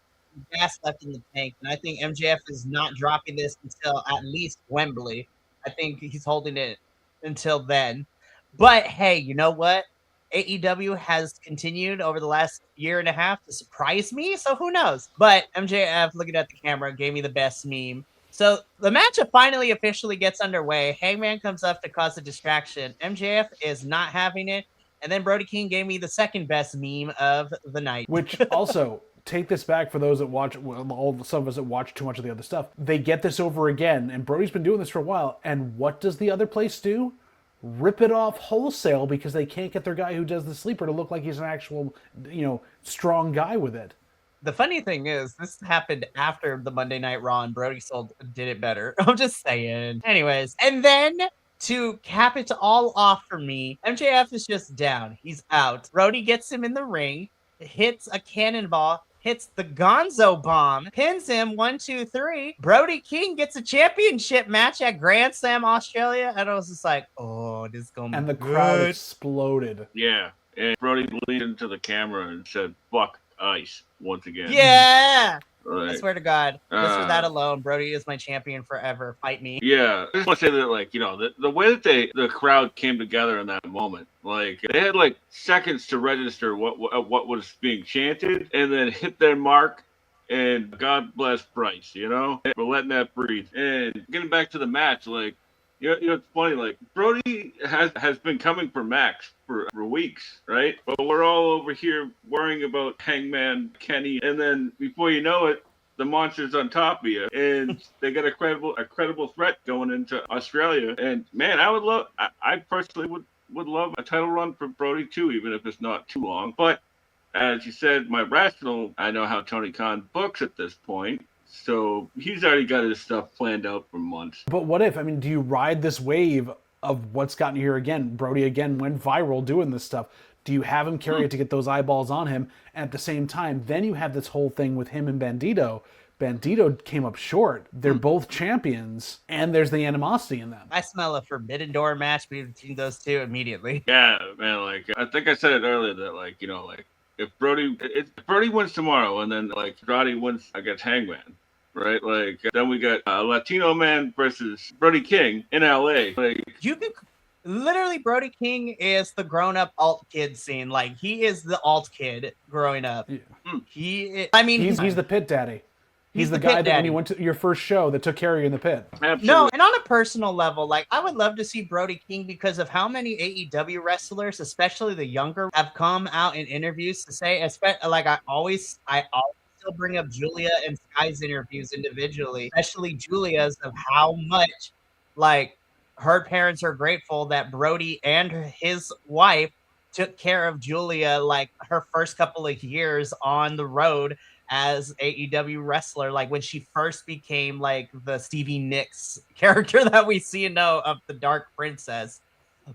gas left in the tank. And I think MJF is not dropping this until at least Wembley. I think he's holding it until then. But hey, you know what? AEW has continued over the last year and a half to surprise me. So who knows? But MJF, looking at the camera, gave me the best meme. So the matchup finally officially gets underway. Hangman comes up to cause a distraction. MJF is not having it. And then Brody King gave me the second best meme of the night. Which also, take this back for those that watch, some of us that watch too much of the other stuff. They get this over again, and Brody's been doing this for a while. And what does the other place do? Rip it off wholesale because they can't get their guy who does the sleeper to look like he's an actual, strong guy with it. The funny thing is, this happened after the Monday Night Raw, and Brody did it better. I'm just saying. Anyways, and then to cap it all off for me, MJF is just down. He's out. Brody gets him in the ring, hits a cannonball, hits the Gonzo bomb, pins him 1, 2, 3. Brody King gets a championship match at Grand Slam Australia, and I was just like, oh, this is going to be good. And the crowd exploded. Yeah, and Brody leaned into the camera and said, "Fuck ice," once again. Yeah! Right. I swear to God, just for that alone, Brody is my champion forever. Fight me. Yeah, I just want to say that, like, the way that the crowd came together in that moment, like, they had like seconds to register what was being chanted, and then hit their mark. And God bless Bryce, we're letting that breathe. And getting back to the match, like, it's funny, like, Brody has been coming for Max for weeks, right? But we're all over here worrying about Hangman, Kenny, and then before you know it, the monster's on top of you, and they got a credible threat going into Australia. And man, I personally would love a title run for Brody too, even if it's not too long. But as you said, I know how Tony Khan books at this point. So he's already got his stuff planned out for months. But what if? I mean, do you ride this wave of what's gotten you here again? Brody again went viral doing this stuff. Do you have him carry it to get those eyeballs on him? And at the same time, then you have this whole thing with him and Bandito. Bandito came up short. They're both champions, and there's the animosity in them. I smell a Forbidden Door match between those two immediately. Yeah, man. Like I think I said it earlier that if Brody wins tomorrow and then like Andrade wins against Hangman, right? Like then we got a Latino man versus Brody King in LA. Like You could literally, Brody King is the grown-up alt kid scene. Like he is the alt kid growing up. Yeah. He's the pit daddy. He's the guy that when you went to your first show that took care of you in the pit. Absolutely. No, and on a personal level, like I would love to see Brody King because of how many AEW wrestlers, especially the younger, have come out in interviews to say, like I always still bring up Julia and Sky's interviews individually, especially Julia's, of how much like her parents are grateful that Brody and his wife took care of Julia like her first couple of years on the road as AEW wrestler, like when she first became like the Stevie Nicks character that we see and know of the Dark Princess.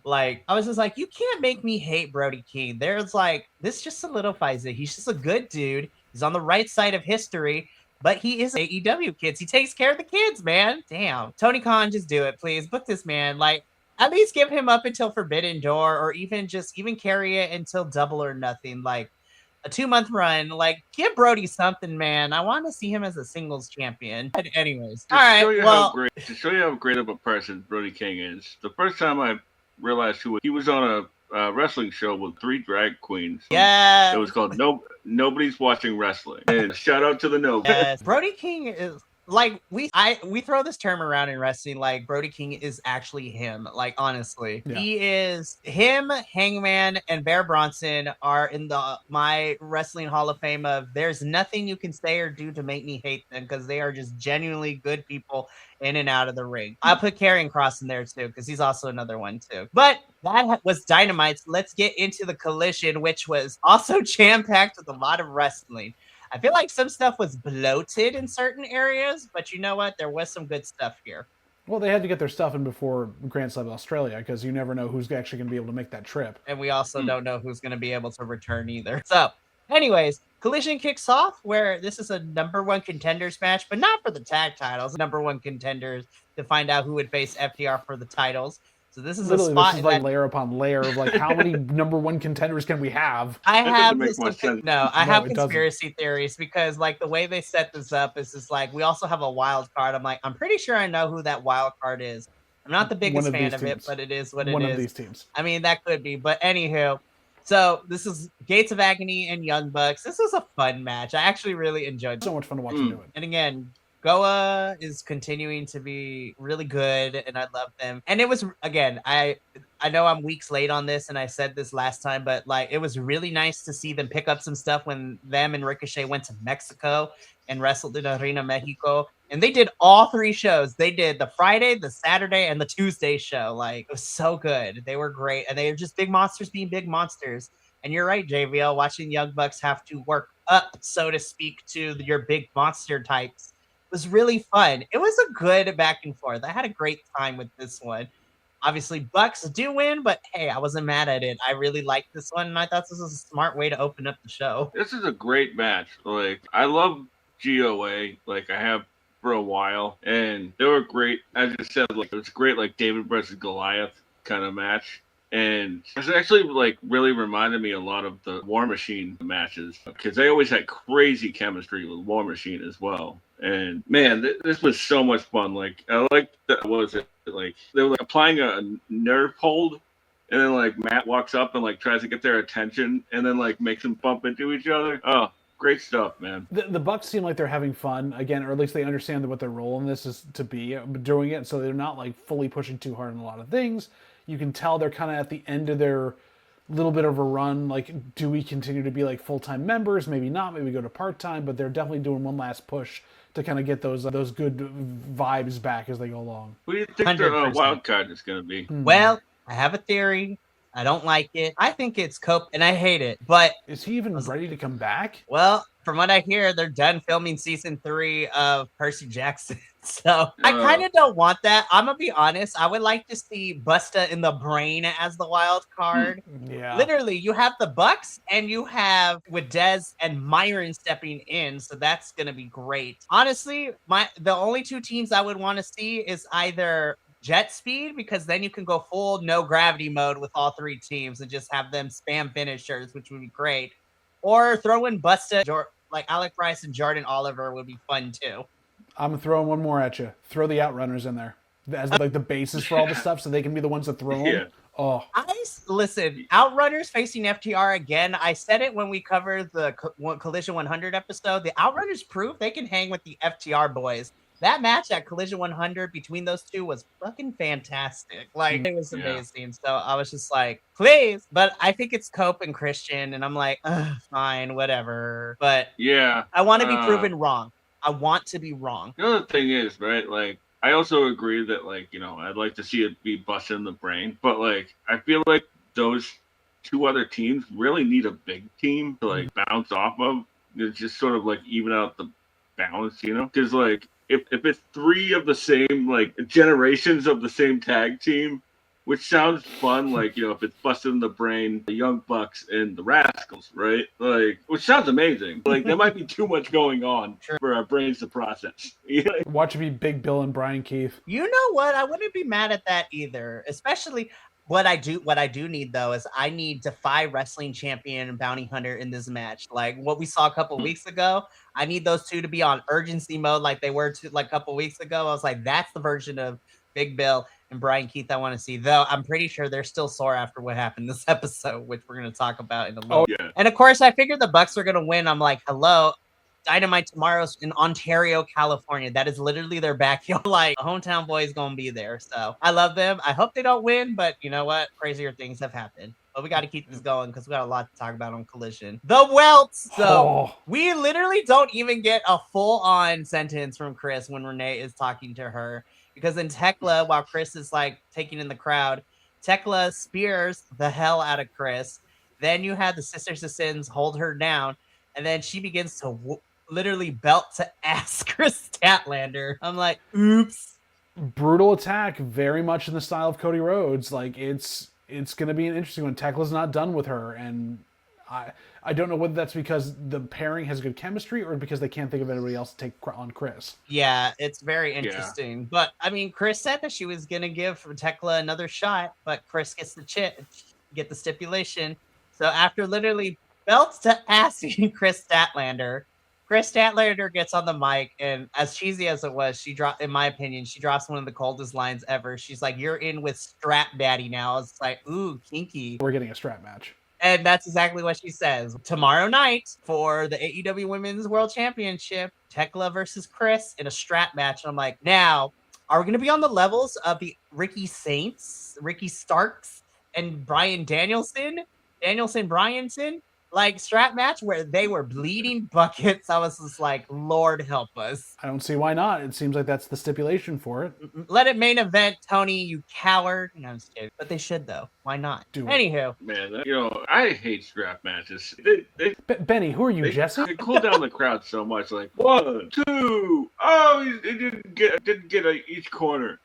Like I was just like, you can't make me hate Brody King. There's like, this just solidifies it. He's just a good dude. He's on the right side of history, but he is AEW kids. He takes care of the kids, man. Damn. Tony Khan, just do it, please. Book this man. Like, at least give him up until Forbidden Door, or even carry it until Double or Nothing. Like a 2-month run. Like, give Brody something, man. I want to see him as a singles champion. But anyways, all right. To show you how great of a person Brody King is, the first time I realized he was on a wrestling show with 3 drag queens. Yeah. It was called Nobody's Watching Wrestling. And shout out to the Nobody. Yes. Brody King is like we throw this term around in wrestling. Like Brody King is actually him. Like honestly, he is him. Hangman and Bear Bronson are in my wrestling Hall of Fame. Of there's nothing you can say or do to make me hate them because they are just genuinely good people in and out of the ring. I'll put Karrion Kross in there too because he's also another one too. But that was Dynamite. Let's get into the Collision, which was also jam-packed with a lot of wrestling. I feel like some stuff was bloated in certain areas, but you know what? There was some good stuff here. Well, they had to get their stuff in before Grand Slam Australia because you never know who's actually going to be able to make that trip. And we also don't know who's going to be able to return either. So, anyways, Collision kicks off where this is a number 1 contenders match, but not for the tag titles. Number 1 contenders to find out who would face FTR for the titles. So this is literally, a spot. This is like layer upon layer of like how many number 1 contenders can we have? I have No, conspiracy theories because like the way they set this up is just like we also have a wild card. I'm pretty sure I know who that wild card is. I'm not the biggest fan of it, but it is what it is. One of these teams. I mean, that could be, but anywho. So this is Gates of Agony and Young Bucks. This was a fun match. I actually really enjoyed it. So much fun to watch them do it. And again, Goa is continuing to be really good, and I love them. And it was, again, I know I'm weeks late on this, and I said this last time, but like it was really nice to see them pick up some stuff when them and Ricochet went to Mexico and wrestled in Arena Mexico. And they did all 3 shows. They did the Friday, the Saturday, and the Tuesday show. Like, it was so good. They were great. And they were just big monsters being big monsters. And you're right, JVL, watching Young Bucks have to work up, so to speak, to your big monster types was really fun. It was a good back and forth. I had a great time with this one. Obviously, Bucks do win, but hey, I wasn't mad at it. I really liked this one, and I thought this was a smart way to open up the show. This is a great match. Like, I love GOA. Like, I have for a while, and they were great. As I said, like it was great, like David versus Goliath kind of match. And it's actually like really reminded me a lot of the War Machine matches because they always had crazy chemistry with War Machine as well. And man, this was so much fun. Like I like that. Was it like they were like applying a nerve hold, and then like Matt walks up and like tries to get their attention, and then like makes them bump into each other. Oh, great stuff, man. The Bucks seem like they're having fun again, or at least they understand what their role in this is to be doing it. So they're not like fully pushing too hard on a lot of things. You can tell they're kind of at the end of their little bit of a run. Like, do we continue to be like full-time members? Maybe not. Maybe go to part-time. But they're definitely doing one last push to kind of get those good vibes back as they go along. Who do you think 100%. The wild card is going to be? Well, I have a theory. I don't like it. I think it's cope, and I hate it. But Is he even ready to come back? well, from what I hear, they're done filming season 3 of Percy Jackson. So I kind of don't want that. I'm gonna be honest. I would like to see Busta in the Brain as the wild card. Yeah. Literally, you have the Bucks and you have with Dez and Myron stepping in, so that's gonna be great. Honestly, the only 2 teams I would want to see is either Jet Speed, because then you can go full no gravity mode with all 3 teams and just have them spam finishers, which would be great. Or throw in Busta, like Alec Price and Jordan Oliver would be fun too. I'm throwing one more at you. Throw the Outrunners in there as like the basis for all the stuff, so they can be the ones that throw them. Yeah. Oh, Listen, Outrunners facing FTR again. I said it when we covered the Collision 100 episode. The Outrunners prove they can hang with the FTR boys. That match at Collision 100 between those 2 was fucking fantastic. Like, it was amazing. So I was just like, please. But I think it's Cope and Christian, and I'm like, fine, whatever. But yeah, I want to be proven wrong. I want to be wrong. The other thing is, right, like, I also agree that, like, you know, I'd like to see it be Busta in the Brain, but, like, I feel like those 2 other teams really need a big team to, like, bounce off of. It's just sort of, like, even out the balance, you know? Because, like, if it's 3 of the same, like, generations of the same tag team, which sounds fun, like, you know, if it's Busta in the Brain, the Young Bucks, and the Rascals, right? Like, which sounds amazing. Like, there might be too much going on for our brains to process. watch it be Big Bill and Brian Keith. You know what? I wouldn't be mad at that either. Especially what I do need though is I need Defy Wrestling Champion and Bounty Hunter in this match. Like what we saw a couple weeks ago. I need those 2 to be on urgency mode like they were like a couple weeks ago. I was like, that's the version of Big Bill and Brian Keith I want to see. Though I'm pretty sure they're still sore after what happened this episode, which we're going to talk about in a little. Yeah. And of course, I figured the Bucks are going to win. I'm like, hello. Dynamite tomorrow's in Ontario, California. That is literally their backyard. Like, the hometown boy is going to be there. So I love them. I hope they don't win, but you know what? Crazier things have happened. But we got to keep this going because we got a lot to talk about on Collision. The welts. So we literally don't even get a full-on sentence from Chris when Renee is talking to her. Because in Tekla, while Chris is like taking in the crowd, Tekla spears the hell out of Chris. Then you have the Sisters of Sins hold her down. And then she begins to literally belt to ass Chris Statlander. I'm like, oops. Brutal attack, very much in the style of Cody Rhodes. Like, it's going to be an interesting one. Tekla's not done with her, and I don't know whether that's because the pairing has good chemistry or because they can't think of anybody else to take on Chris. Yeah, it's very interesting. Yeah. But, I mean, Chris said that she was going to give Tekla another shot, but Chris gets get the stipulation. So after literally belts to assing Chris Statlander gets on the mic, and as cheesy as it was, in my opinion, she drops one of the coldest lines ever. She's like, "You're in with Strap Daddy now." It's like, ooh, kinky. We're getting a strap match. And that's exactly what she says. Tomorrow night for the AEW Women's World Championship, Tekla versus Chris in a strap match. And I'm like, now, are we going to be on the levels of the Ricky Starks, and Bryanson? Like strap match where they were bleeding buckets. I was just like, Lord help us. I don't see why not. It seems like that's the stipulation for it. Let it main event, Tony, you coward. No, I'm just kidding. But they should though. Why not? Anywho. Man, you know, I hate strap matches. Benny, who are you, Jesse? They cool down the crowd so much. Like 1, 2. Oh, he didn't get each corner.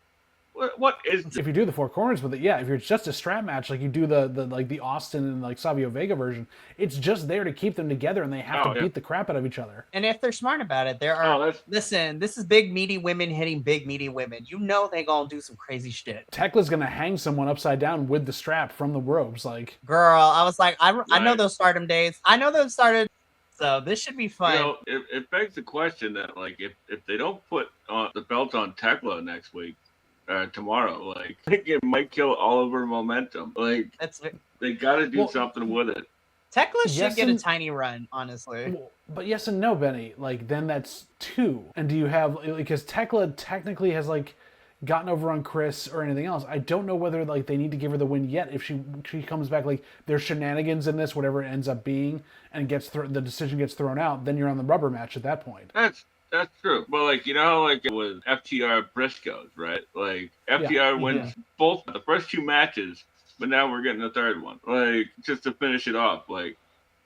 What is this? If you do the 4 corners with it, yeah. If you're just a strap match, like you do the Austin and like Savio Vega version, it's just there to keep them together, and they have to beat the crap out of each other. And if they're smart about it, there are. Listen, this is big meaty women hitting big meaty women. You know they gonna do some crazy shit. Tekla's gonna hang someone upside down with the strap from the ropes, like. Girl, I was like, I know those Stardom days. I know those started. So this should be fun. You know, it begs the question that like if they don't put the belt on Tekla next week. Tomorrow, like I think it might kill all of her momentum. Like they got to do something with it. Tekla should get a tiny run, honestly. But yes and no, Benny. Like then that's 2. And do you have because Tekla technically has like gotten over on Chris or anything else? I don't know whether like they need to give her the win yet. If she comes back, like there's shenanigans in this, whatever it ends up being, and the decision gets thrown out, then you're on the rubber match at that point. That's true. But, like, you know, like with FTR Briscoes, right? Like, FTR wins both the first 2 matches but now we're getting a third one, like just to finish it off. Like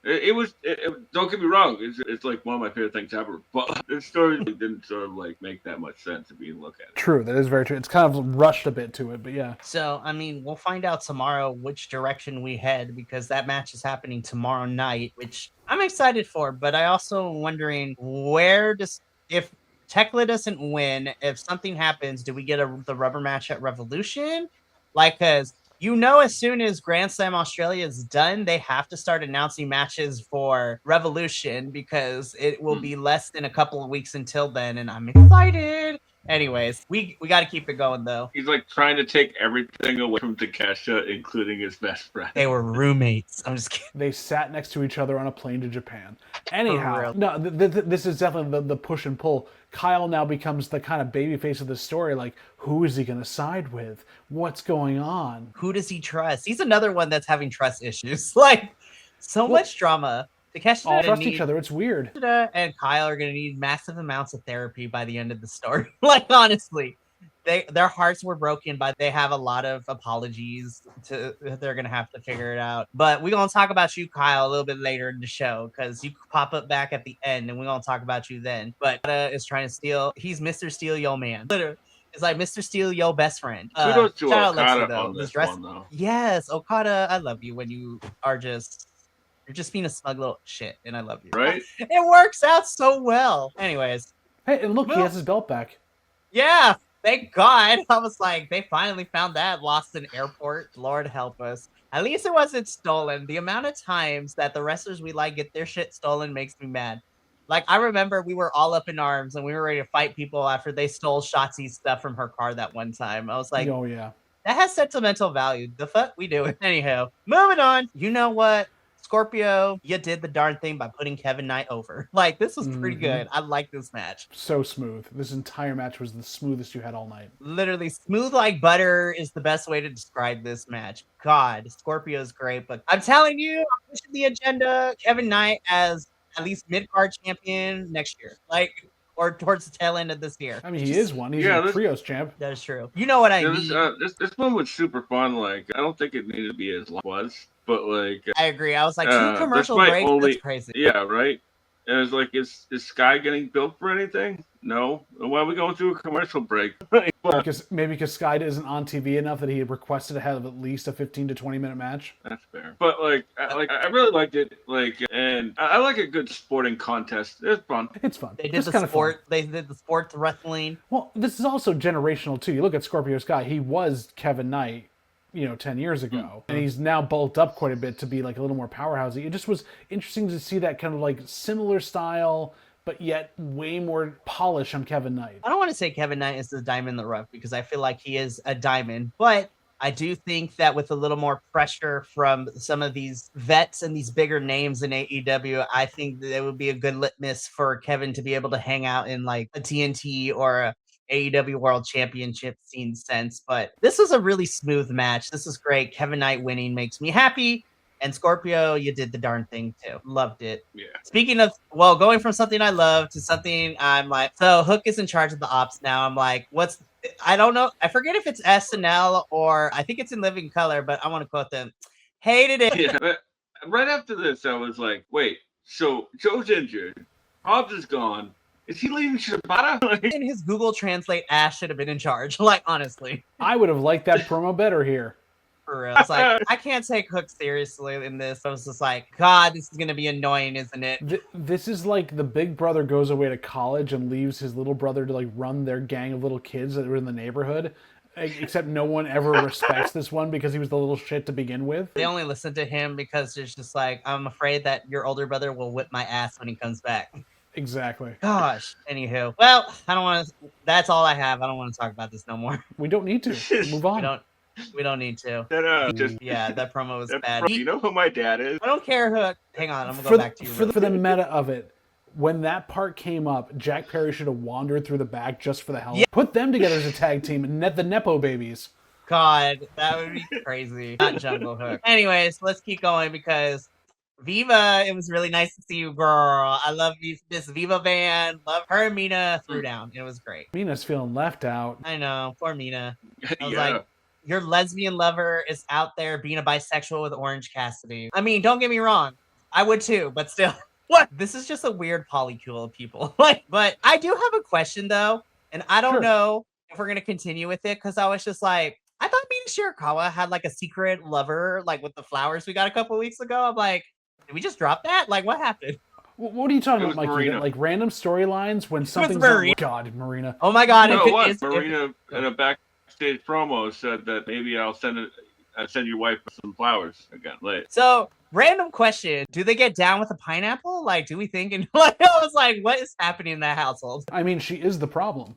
it was. Don't get me wrong. It's like one of my favorite things ever. But the story didn't sort of like make that much sense if you look at it. True, that is very true. It's kind of rushed a bit to it, but yeah. So, I mean, we'll find out tomorrow which direction we head because that match is happening tomorrow night, which I'm excited for. But I also am wondering if Tekla doesn't win, if something happens, do we get the rubber match at Revolution? Like, because as soon as Grand Slam Australia is done, they have to start announcing matches for Revolution because it will be less than a couple of weeks until then, and I'm excited. Anyways, we got to keep it going, though. He's like trying to take everything away from Takesha, including his best friend. They were roommates. I'm just kidding. They sat next to each other on a plane to Japan. Anyhow, no, this is definitely the push and pull. Kyle now becomes the kind of babyface of the story. Like, who is he going to side with? What's going on? Who does he trust? He's another one that's having trust issues. Like, much drama. Takesha all trust each other. It's weird. And Kyle are going to need massive amounts of therapy by the end of the story. Like, honestly, their hearts were broken, but they have a lot of apologies they're going to have to figure it out. But we're going to talk about you, Kyle, a little bit later in the show because you pop up back at the end and we're going to talk about you then. But is trying to steal. He's Mr. Steal Yo Man. Literally. It's like Mr. Steal Yo best friend. Kudos to Okada on this one, though. Yes, Okada, I love you when you are you're just being a smug little shit, and I love you. Right? It works out so well. Anyways. Hey, and look, he has his belt back. Yeah, thank God. I was like, they finally found that lost in airport. Lord help us. At least it wasn't stolen. The amount of times that the wrestlers we like get their shit stolen makes me mad. Like, I remember we were all up in arms, and we were ready to fight people after they stole Shotzi's stuff from her car that one time. I was like, oh, yeah. That has sentimental value. The fuck we do it. Anyhow, moving on. You know what? Scorpio, you did the darn thing by putting Kevin Knight over. Like, this was pretty good. I like this match. So smooth. This entire match was the smoothest you had all night. Literally, smooth like butter is the best way to describe this match. God, Scorpio's great, but I'm telling you, I'm pushing the agenda. Kevin Knight as at least mid-card champion next year. Like, or towards the tail end of this year. I mean, he is one. He's a trios champ. That is true. You know what I mean. This one was super fun. Like, I don't think it needed to be as long as it was. But like, I agree. I was like, 2 commercial breaks. That's crazy. Yeah, right. And it's like, is Sky getting built for anything? No. Why are we going through a commercial break? Because Sky isn't on TV enough that he had requested to have at least a 15 to 20 minute match. That's fair. But I really liked it. Like, and I like a good sporting contest. It's fun. It's fun. They did the sport. They did the sports wrestling. Well, this is also generational too. You look at Scorpio Sky. He was Kevin Knight 10 years ago. And he's now bulked up quite a bit to be like a little more powerhousey. It just was interesting to see that kind of like similar style, but yet way more polish on Kevin Knight. I don't want to say Kevin Knight is the diamond in the rough because I feel like he is a diamond, but I do think that with a little more pressure from some of these vets and these bigger names in AEW, I think that it would be a good litmus for Kevin to be able to hang out in like a TNT or a AEW World Championship scene sense. But this was a really smooth match. This is great. Kevin Knight winning makes me happy. And Scorpio, you did the darn thing too. Loved it. Yeah. Speaking of, going from something I love to something I'm like, so Hook is in charge of the ops now. I'm like, I don't know. I forget if it's SNL or I think it's in Living Color, but I want to quote them. Hated it. Yeah, but right after this, I was like, wait, so Joe's injured. Hobbs is gone. Is he leaving Shibata? In his Google Translate, Ash should have been in charge. Like, honestly. I would have liked that promo better here. For real. It's like, I can't take Hook seriously in this. I was just like, God, this is going to be annoying, isn't it? This is like the big brother goes away to college and leaves his little brother to like run their gang of little kids that were in the neighborhood. Except no one ever respects this one because he was the little shit to begin with. They only listen to him because it's just like, I'm afraid that your older brother will whip my ass when he comes back. Exactly. Gosh. Anywho. Well, I don't want to. That's all I have. I don't want to talk about this no more. We don't need to. Move on. We don't need to. That promo was bad. You know who my dad is? I don't care, Hook. Hang on. I'm going to go back to you. For the meta of it, when that part came up, Jack Perry should have wandered through the back just for the hell. Yeah. Put them together as a tag team and the Nepo babies. God, that would be crazy. Not Jungle Hook. Anyways, let's keep going because Viva, it was really nice to see you, girl. I love this Viva band. Love her and Mina threw down. It was great. Mina's feeling left out. I know. Poor Mina. I was like, your lesbian lover is out there being a bisexual with Orange Cassidy. I mean, don't get me wrong. I would too, but still. What? This is just a weird polycule of people. But I do have a question though, and I don't know if we're gonna continue with it because I was just like, I thought Mina Shirakawa had like a secret lover, like with the flowers we got a couple weeks ago. I'm like, did we just drop that? Like, what happened? What are you talking about, Mikey? Marina. Like random storylines when something's Marina. God, Marina. Oh my god! No, if it what? is- Marina in a backstage promo said that maybe I'll send your wife some flowers again later. So, random question: do they get down with a pineapple? Like, do we think? And like, I was like, what is happening in that household? I mean, she is the problem.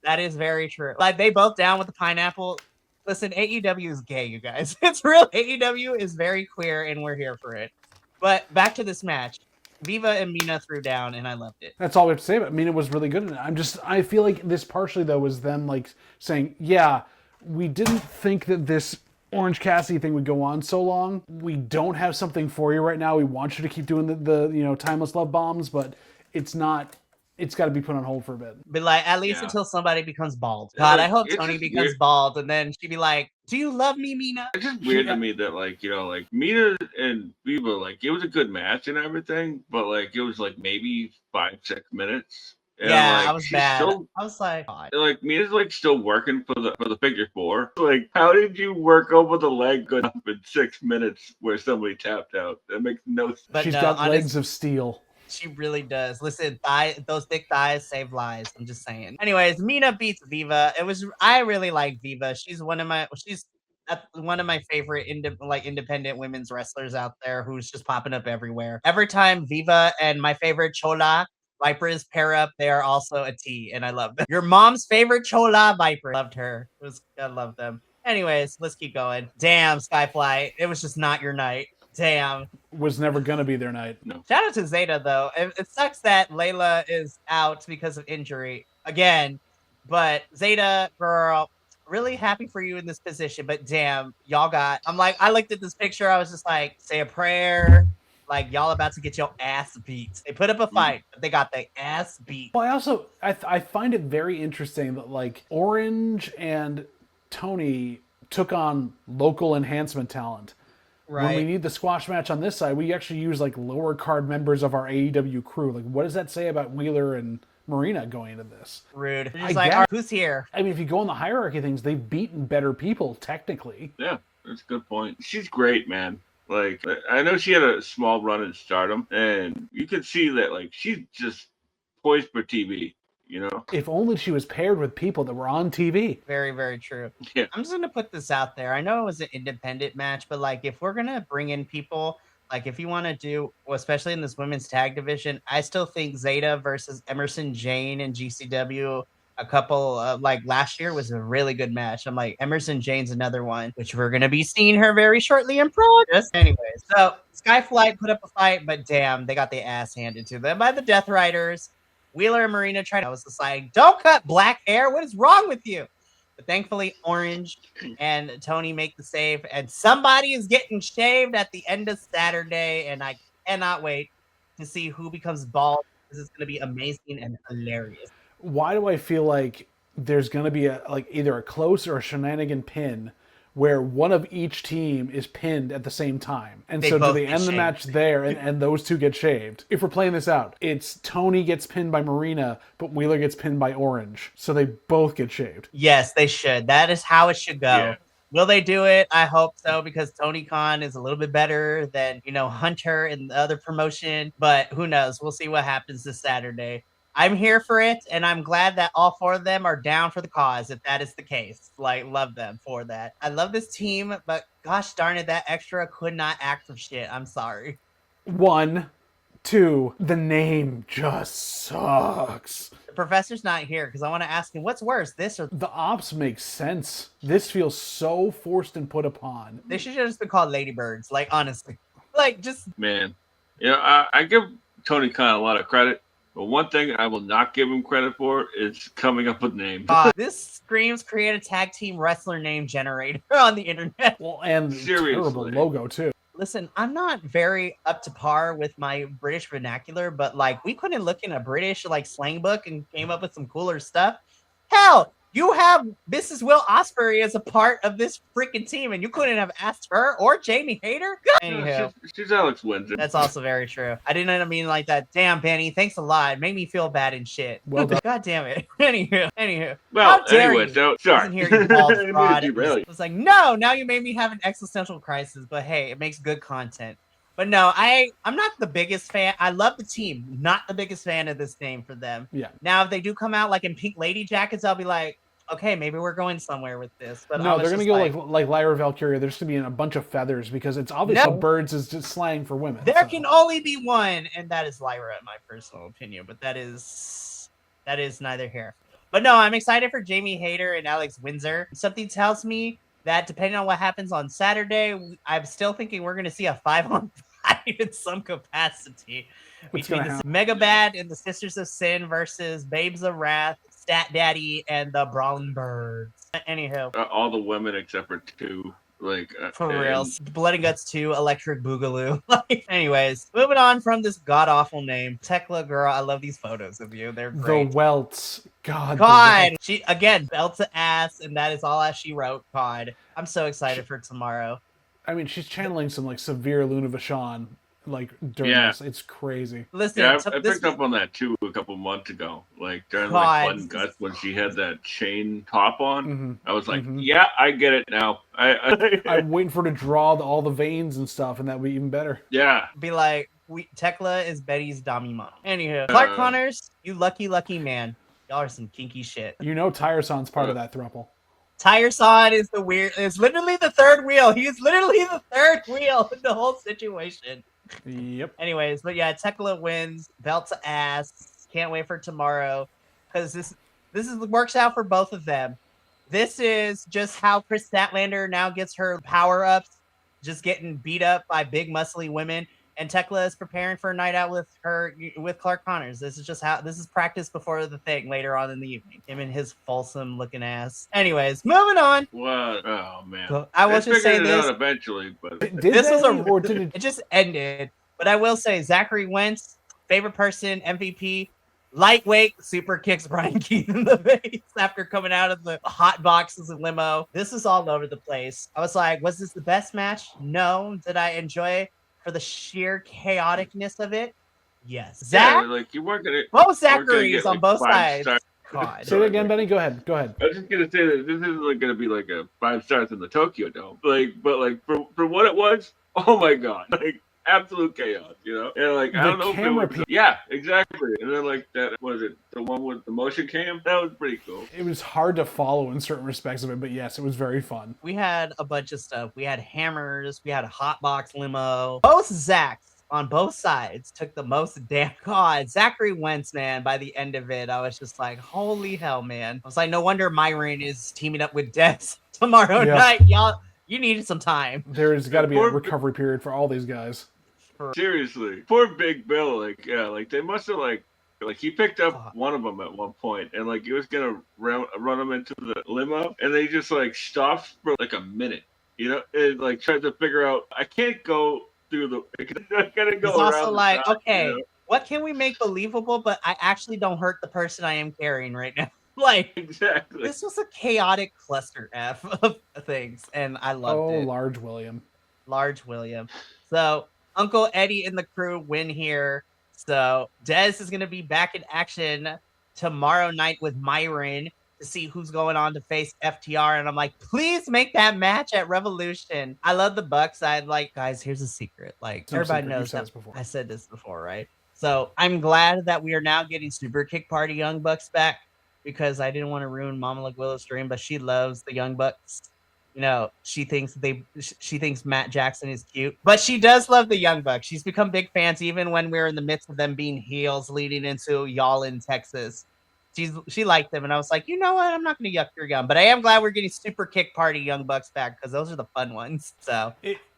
That is very true. Like, they both down with the pineapple. Listen, AEW is gay, you guys. It's real. AEW is very queer, and we're here for it. But back to this match. Viva and Mina threw down, and I loved it. That's all we have to say about it. Mina was really good in it. I feel like this partially, though, was them, like, saying, yeah, we didn't think that this Orange Cassidy thing would go on so long. We don't have something for you right now. We want you to keep doing the timeless love bombs, but it's not... It's got to be put on hold for a bit. But like, at least until somebody becomes bald. God, I hope Tony becomes bald, and then she'd be like, "Do you love me, Mina?" It's just weird to me that like Mina and Viva, like it was a good match and everything, but like it was like maybe 5-6 minutes. And, yeah, like, I was mad. Still, I was like, God. like Mina's like still working for the figure four. Like, how did you work over the leg good enough in 6 minutes where somebody tapped out? That makes no sense. But She's got legs of steel. She really does. Listen, those thick thighs save lives. I'm just saying. Anyways, Mina beats Viva. I really like Viva. She's one of my favorite independent women's wrestlers out there who's just popping up everywhere. Every time Viva and my favorite Chola Vipers pair up, they are also a T, and I love them. Your mom's favorite Chola Viper. Loved her. I love them. Anyways, let's keep going. Damn, Skyfly. It was just not your night. Damn. Was never going to be their night. No. Shout out to Zeta, though. It sucks that Layla is out because of injury again. But Zeta, girl, really happy for you in this position. But damn, I looked at this picture. I was just like, say a prayer. Like, y'all about to get your ass beat. They put up a fight, but they got their ass beat. Well, I find it very interesting that, like, Orange and Tony took on local enhancement talent. Right. When we need the squash match on this side, we actually use like lower card members of our AEW crew. Like, what does that say about Wheeler and Marina going into this? Rude. Just like, all right, who's here? I mean, if you go on the hierarchy of things, they've beaten better people, technically. Yeah, that's a good point. She's great, man. Like, I know she had a small run in Stardom, and you can see that, like, she's just poised for TV. You know, if only she was paired with people that were on TV. Very, very true. Yeah. I'm just gonna put this out there. I know it was an independent match, but like, if we're gonna bring in people, like if you want to do, well, especially in this women's tag division, I still think Zeta versus Emerson Jane and GCW a couple like last year was a really good match. I'm like, Emerson Jane's another one, which we're gonna be seeing her very shortly in progress. Anyways, so Skyflight put up a fight, but damn, they got the ass handed to them by the Death Riders. Wheeler and Marina tried. I was just like, don't cut black hair. What is wrong with you? But thankfully, Orange and Tony make the save, and somebody is getting shaved at the end of Saturday, and I cannot wait to see who becomes bald. This is going to be amazing and hilarious. Why do I feel like there's going to be either a close or a shenanigan pin where one of each team is pinned at the same time? And so do they end the match there and those two get shaved? If we're playing this out, it's Tony gets pinned by Marina, but Wheeler gets pinned by Orange. So they both get shaved. Yes, they should. That is how it should go. Yeah. Will they do it? I hope so, because Tony Khan is a little bit better than, Hunter and the other promotion. But who knows? We'll see what happens this Saturday. I'm here for it, and I'm glad that all four of them are down for the cause, if that is the case. Like, love them for that. I love this team, but gosh darn it, that extra could not act for shit. I'm sorry. 1, 2, the name just sucks. The professor's not here, because I want to ask him, what's worse, this or... The ops makes sense. This feels so forced and put upon. They should have just been called Ladybirds, like, honestly. Like, just... Man. I give Tony Khan a lot of credit. But one thing I will not give him credit for is coming up with names. This screams create a tag team wrestler name generator on the internet. Well, and terrible logo, too. Listen, I'm not very up to par with my British vernacular, but, like, we couldn't look in a British, like, slang book and came up with some cooler stuff. Hell, You have Mrs. Will Ospreay as a part of this freaking team, and you couldn't have asked her or Jamie Hayter? Anywho. She's Alex Windsor. That's also very true. I didn't mean like that. Damn, Benny, thanks a lot. It made me feel bad and shit. Well done. God damn it. Anywho. Well, How dare anyway, you? so sorry. Listen here, you bald I fraud. mean, derail you. It's like, no, now you made me have an existential crisis, but hey, it makes good content. But no, I'm not the biggest fan. I love the team. Not the biggest fan of this name for them. Yeah. Now, if they do come out like in pink lady jackets, I'll be like, okay, maybe we're going somewhere with this. But no, they're gonna go like Lyra Valkyria. They're just gonna be in a bunch of feathers because it's obvious birds is just slang for women. There can only be one, and that is Lyra, in my personal opinion. But that is neither here. But no, I'm excited for Jamie Hayter and Alex Windsor. Something tells me that depending on what happens on Saturday, I'm still thinking we're gonna see a 5-on-5 in some capacity between the Mega Bad and the Sisters of Sin versus Babes of Wrath, Stat Daddy, and the Brawling Birds. Anywho, all the women except for 2, like for real, Blood and Guts 2, Electric Boogaloo. Anyways, moving on from this god awful name, Tekla girl. I love these photos of you. They're great. The welts, God. She again belt to ass, and that is all as she wrote. God, I'm so excited for tomorrow. I mean, she's channeling some like severe Luna Vachon, like during this. It's crazy. Listen, I picked up on that too a couple months ago, like during like Blood and Guts when she had that chain top on. Mm-hmm. I was like, yeah, I get it now. I'm waiting for her to draw all the veins and stuff, and that would be even better. Yeah. Be like, Tekla is Betty's dummy mom. Anywho, Clark Connors, you lucky man. Y'all are some kinky shit. You know, Tyresan's part of that throuple. Tyresan is literally the third wheel. He is literally the third wheel in the whole situation. Yep. Anyways, but yeah, Tekla wins, belt to ass. Can't wait for tomorrow because this works out for both of them. This is just how Chris Statlander now gets her power ups, just getting beat up by big muscly women. And Tekla is preparing for a night out with Clark Connors. This is practice before the thing later on in the evening. Him and his fulsome looking ass. Anyways, moving on. What? Oh man. I will just say this eventually, but it just ended. But I will say Zachary Wentz, favorite person, MVP, lightweight, super kicks Brian Keith in the face after coming out of the hot boxes of limo. This is all over the place. I was like, was this the best match? No. Did I enjoy it? For the sheer chaoticness of it, yes. Zach, like you weren't gonna. Both Zacharys on both sides. God. Say it again, Benny. Go ahead. I was just gonna say that this isn't like gonna be like a 5 stars in the Tokyo Dome. But for what it was, oh my god, like absolute chaos, you know? And like I don't know if it was, yeah, exactly. And then like that was it the one with the motion cam? That was pretty cool. It was hard to follow in certain respects of it, but yes, it was very fun. We had a bunch of stuff. We had hammers, we had a hot box limo. Both Zachs on both sides took the most damn god. Zachary Wentz, man, by the end of it, I was just like, holy hell, man. I was like, no wonder Myron is teaming up with Des tomorrow night. Y'all, you needed some time. There's got to be a recovery period for all these guys. Seriously, poor Big Bill. Like, yeah, like they must have like he picked up one of them at one point, and like he was gonna run him into the limo, and they just like stopped for like a minute, you know, and like tried to figure out I can't go through the. I gotta go. It's around also like, top, okay, you know? What can we make believable, but I actually don't hurt the person I am carrying right now. Like, exactly. This was a chaotic cluster F of things, and I loved it. Oh, Large William. So Uncle Eddie and the crew win here. So Dez is going to be back in action tomorrow night with Myron to see who's going on to face FTR. And I'm like, please make that match at Revolution. I love the Bucks. I like, guys, here's a secret. Like, everybody knows that. I said this before, right? So I'm glad that we are now getting Super Kick Party Young Bucks back because I didn't want to ruin Mama LaGuilla's dream, but she loves the Young Bucks. You know, she thinks Matt Jackson is cute, but she does love the Young Bucks. She's become big fans even when we're in the midst of them being heels leading into y'all in Texas. She liked them, and I was like, you know what? I'm not going to yuck your yum, but I am glad we're getting Super Kick Party Young Bucks back because those are the fun ones. So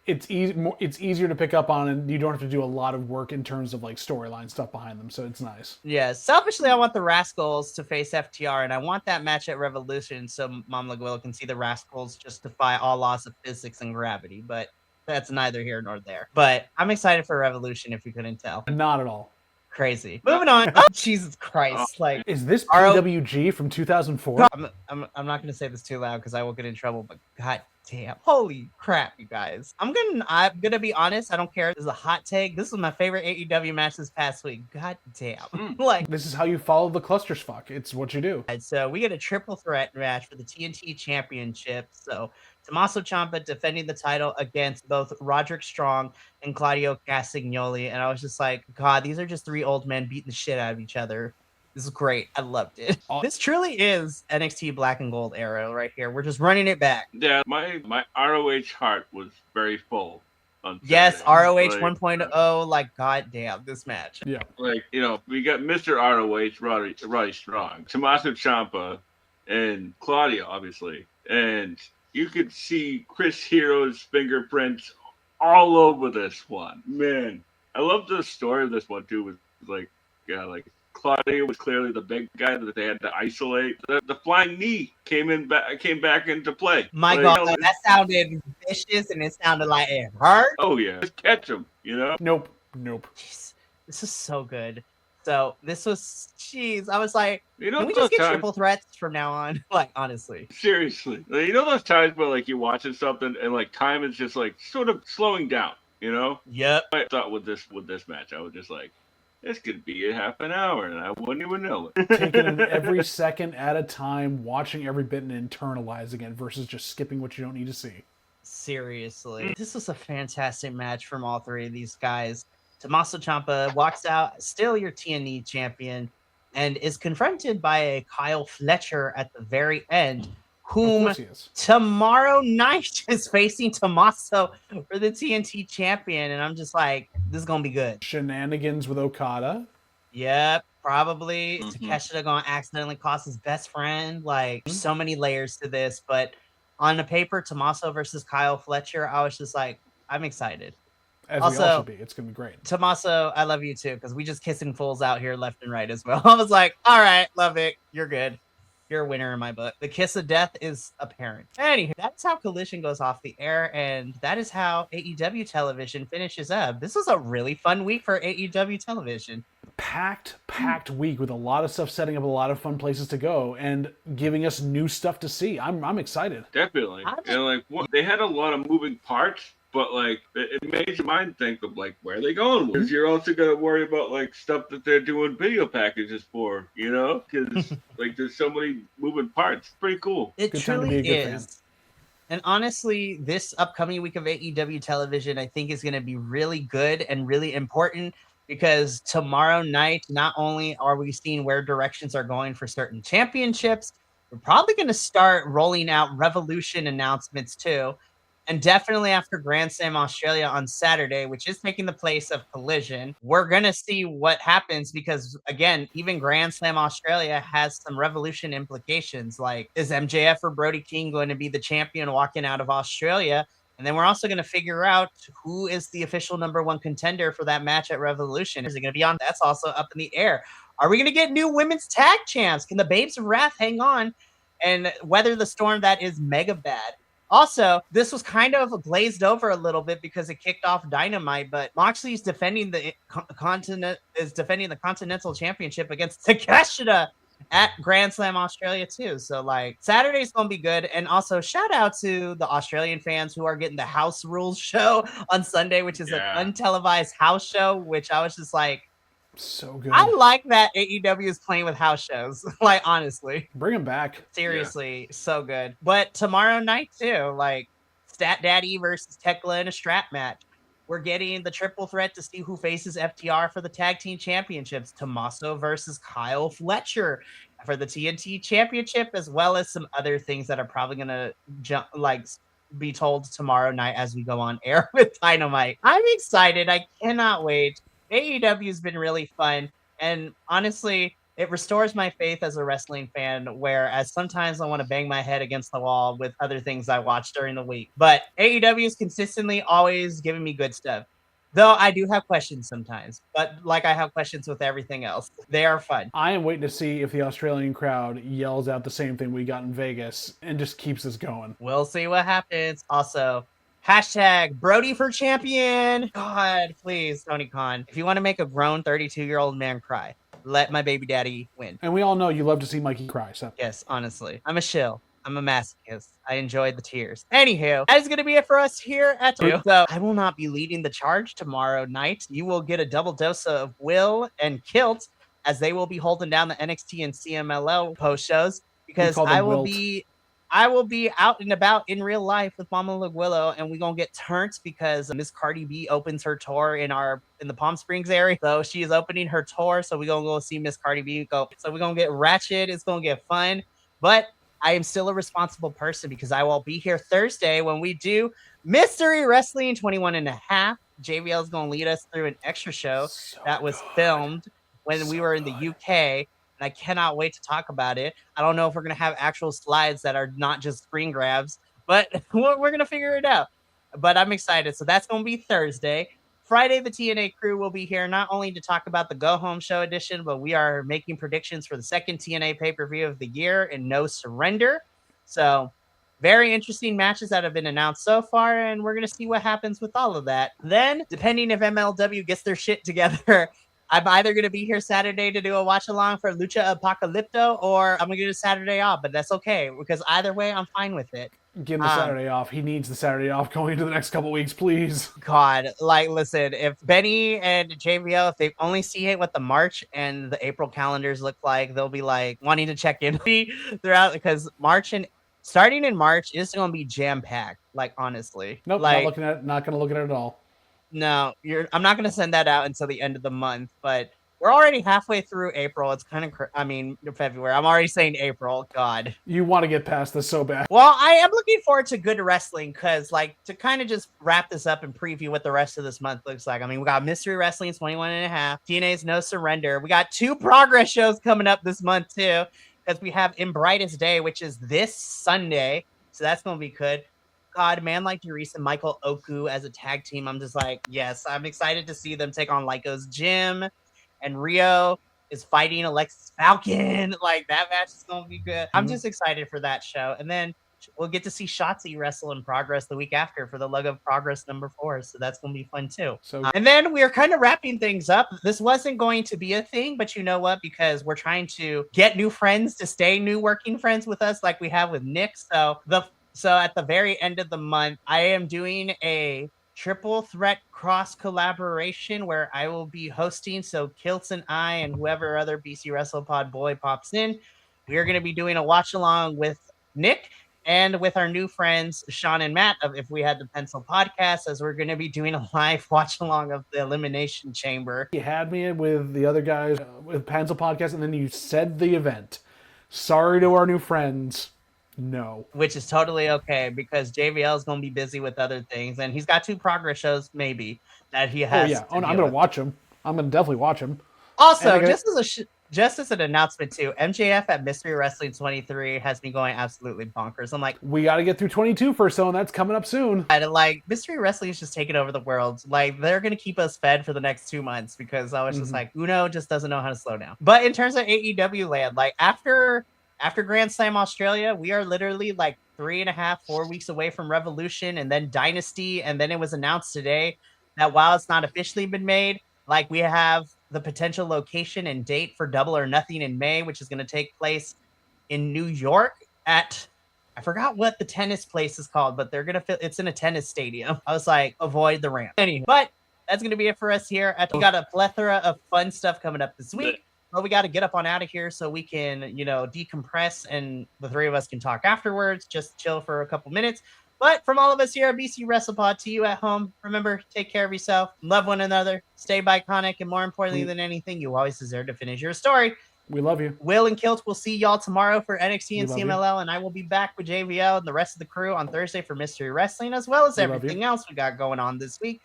it's easier to pick up on, and you don't have to do a lot of work in terms of like storyline stuff behind them. So it's nice. Yeah. Selfishly, I want the Rascals to face FTR, and I want that match at Revolution so Mom LaGuilla can see the Rascals just defy all laws of physics and gravity. But that's neither here nor there. But I'm excited for Revolution if you couldn't tell. Not at all. Crazy. Moving on. Oh, Jesus Christ. Like, Is this RO PWG from 2004? I'm not gonna say this too loud because I will get in trouble, but god damn. Holy crap, you guys. I'm gonna be honest, I don't care if this is a hot take. This was my favorite AEW match this past week. God damn. Like, This is how you follow the clusterfuck. It's what you do. so we get a triple threat match for the TNT Championship. So Tommaso Ciampa defending the title against both Roderick Strong and Claudio Castagnoli. And I was just like, God, these are just three old men beating the shit out of each other. This is great. I loved it. This truly is NXT Black and Gold era right here. We're just running it back. Yeah, my ROH heart was very full. Yes, Saturday. ROH Like, 1.0, like, goddamn, this match. Yeah. Like, you know, we got Mr. ROH, Roddy Strong, Tommaso Ciampa, and Claudio, obviously. And you could see Chris Hero's fingerprints all over this one. Man, I love the story of this one, too. It was like, yeah, like, Claudio was clearly the big guy that they had to isolate. The flying knee came back into play. My like, God, that sounded vicious and it sounded like it hurt. Oh yeah, just catch him, you know? Nope. Jeez, this is so good. So this was, jeez, I was like, You know, can we those just get times, triple threats from now on? Like, honestly. seriously, like, you know those times where like you're watching something and like time is just like sort of slowing down, you know? Yep. I thought with this match, I was just like, this could be a half an hour, and I wouldn't even know it. Taking it every second at a time, watching every bit and internalizing it versus just skipping what you don't need to see. Seriously. This was a fantastic match from all three of these guys. Tommaso Ciampa walks out, still your TNT champion, and is confronted by a Kyle Fletcher at the very end, whom tomorrow night is facing Tommaso for the TNT champion. And I'm just like, this is going to be good. Shenanigans with Okada. Yep, probably. Takeshita going to accidentally cost his best friend. Like, so many layers to this. But on the paper, Tommaso versus Kyle Fletcher, I was just like, I'm excited. As we all should be. It's going to be great. Tommaso, I love you too, because we just kissing fools out here left and right as well. I was like, all right, love it. You're good. You're a winner in my book. The kiss of death is apparent. Anywho, that's how Collision goes off the air, and that is how AEW television finishes up. This was a really fun week for AEW television. Packed week with a lot of stuff, setting up a lot of fun places to go and giving us new stuff to see. I'm excited. Definitely. And like they had a lot of moving parts, but like it made your mind think of like where are they going? Because you're also gonna worry about like stuff that they're doing video packages for, you know? Because like there's so many moving parts. Pretty cool. It truly is. And honestly, this upcoming week of AEW television, I think is going to be really good and really important. Because tomorrow night, not only are we seeing where directions are going for certain championships, we're probably going to start rolling out Revolution announcements too. And definitely after Grand Slam Australia on Saturday, which is taking the place of Collision, we're going to see what happens because, again, even Grand Slam Australia has some Revolution implications. Like, is MJF or Brody King going to be the champion walking out of Australia? And then we're also going to figure out who is the official #1 contender for that match at Revolution. Is it going to be on? That's also up in the air. Are we going to get new women's tag champs? Can the Babes of Wrath hang on and weather the storm that is Mega Bad? Also, this was kind of glazed over a little bit because it kicked off Dynamite, but Moxley is defending the Continental Championship against Takeshita at Grand Slam Australia too. So like Saturday's gonna be good. And also shout out to the Australian fans who are getting the House Rules show on Sunday, which is an untelevised house show, which I was just like, so good. I like that AEW is playing with house shows. Like, honestly. Bring them back. Seriously, so good. But tomorrow night too, like Stat Daddy versus Tekla in a strap match. We're getting the triple threat to see who faces FTR for the tag team championships. Tommaso versus Kyle Fletcher for the TNT championship, as well as some other things that are probably going to be told tomorrow night as we go on air with Dynamite. I'm excited. I cannot wait. AEW has been really fun. And honestly, it restores my faith as a wrestling fan, whereas sometimes I want to bang my head against the wall with other things I watch during the week. But AEW is consistently always giving me good stuff. Though I do have questions sometimes, but like I have questions with everything else. They are fun. I am waiting to see if the Australian crowd yells out the same thing we got in Vegas and just keeps us going. We'll see what happens. Also, Hashtag Brody for champion. God, please, Tony Khan. If you want to make a grown 32-year-old man cry, let my baby daddy win. And we all know you love to see Mikey cry. So Yes, honestly. I'm a shill. I'm a masochist. I enjoyed the tears. Anywho, that is going to be it for us here at 2. So I will not be leading the charge tomorrow night. You will get a double dose of Will and Kilt as they will be holding down the NXT and CMLL post shows because I will be out and about in real life with Mama Laguillo, and we're gonna get turned because Miss Cardi B opens her tour in the Palm Springs area. So she is opening her tour. So we're gonna go see Miss Cardi B go. So we're gonna get ratchet. It's gonna get fun. But I am still a responsible person because I will be here Thursday when we do Mystery Wrestling 21 and a half. JVL is gonna lead us through an extra show that was filmed when we were in the UK. And I cannot wait to talk about it. I don't know if we're going to have actual slides that are not just screen grabs, but we're going to figure it out. But I'm excited. So that's going to be Thursday. Friday, the TNA crew will be here not only to talk about the Go Home Show edition, but we are making predictions for the second TNA pay-per-view of the year in No Surrender. So very interesting matches that have been announced so far, and we're going to see what happens with all of that. Then, depending if MLW gets their shit together, I'm either going to be here Saturday to do a watch along for Lucha Apocalypto, or I'm going to get a Saturday off, but that's okay because either way, I'm fine with it. Give him the Saturday off. He needs the Saturday off going into the next couple weeks, please. God, like, listen, if Benny and JVL, if they only see what the March and the April calendars look like, they'll be like wanting to check in throughout because starting in March is going to be jam packed. Like, honestly, nope, like, not going to look at it at all. No, I'm not going to send that out until the end of the month, but we're already halfway through April. It's kind of, February. I'm already saying April. God. You want to get past this so bad. Well, I am looking forward to good wrestling because, like, to kind of just wrap this up and preview what the rest of this month looks like. I mean, we got Mystery Wrestling 21 and a half, TNA's No Surrender. We got 2 Progress shows coming up this month, too, because we have In Brightest Day, which is this Sunday. So that's going to be good. God, man, like Darius and Michael Oku as a tag team, I'm just like, yes, I'm excited to see them take on Lyco's Jim, and Rio is fighting Alexis Falcon. Like, that match is going to be good. I'm just excited for that show. And then we'll get to see Shotzi wrestle in Progress the week after for the Lug of Progress #4. So that's going to be fun too. And then we are kind of wrapping things up. This wasn't going to be a thing, but you know what? Because we're trying to get new friends to stay new working friends with us like we have with Nick. So at the very end of the month, I am doing a triple threat cross collaboration where I will be hosting. So Kilts and I and whoever other BC Wrestle Pod boy pops in, we are going to be doing a watch along with Nick and with our new friends, Sean and Matt of If We Had the Pencil podcast, as we're going to be doing a live watch along of the Elimination Chamber. You had me with the other guys with Pencil podcast, and then you said the event. Sorry to our new friends. No. Which is totally okay because JVL is going to be busy with other things, and he's got 2 Progress shows maybe that he has. I'm going to watch them. I'm going to definitely watch them. Also, just as an announcement too, MJF at Mystery Wrestling 23 has me going absolutely bonkers. I'm like, we got to get through 22 first, so that's coming up soon. And like, Mystery Wrestling is just taking over the world. Like, they're going to keep us fed for the next 2 months because I was just like, Uno just doesn't know how to slow down. But in terms of AEW land, like after Grand Slam Australia, we are literally like 3.5-4 weeks away from Revolution and then Dynasty. And then it was announced today that while it's not officially been made, like we have the potential location and date for Double or Nothing in May, which is going to take place in New York at, I forgot what the tennis place is called, but it's in a tennis stadium. I was like, avoid the ramp. Anyway, but that's going to be it for us here. We got a plethora of fun stuff coming up this week. But we got to get up on out of here so we can, decompress and the 3 of us can talk afterwards, just chill for a couple minutes. But from all of us here at BC Wrestle Pod to you at home, remember, take care of yourself, love one another, stay biconic, and more importantly than anything, you always deserve to finish your story. We love you. Will and Kilt will see y'all tomorrow for NXT and CMLL, and I will be back with JVL and the rest of the crew on Thursday for Mystery Wrestling, as well as everything else we got going on this week.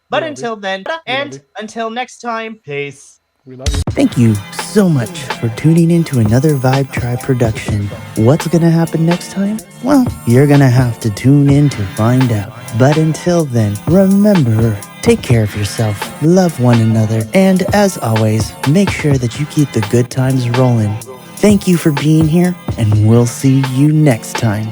But until then, and until next time, peace. We love you. Thank you so much for tuning in to another Vibe Tribe production. What's going to happen next time? Well, you're going to have to tune in to find out. But until then, remember, take care of yourself, love one another, and as always, make sure that you keep the good times rolling. Thank you for being here, and we'll see you next time.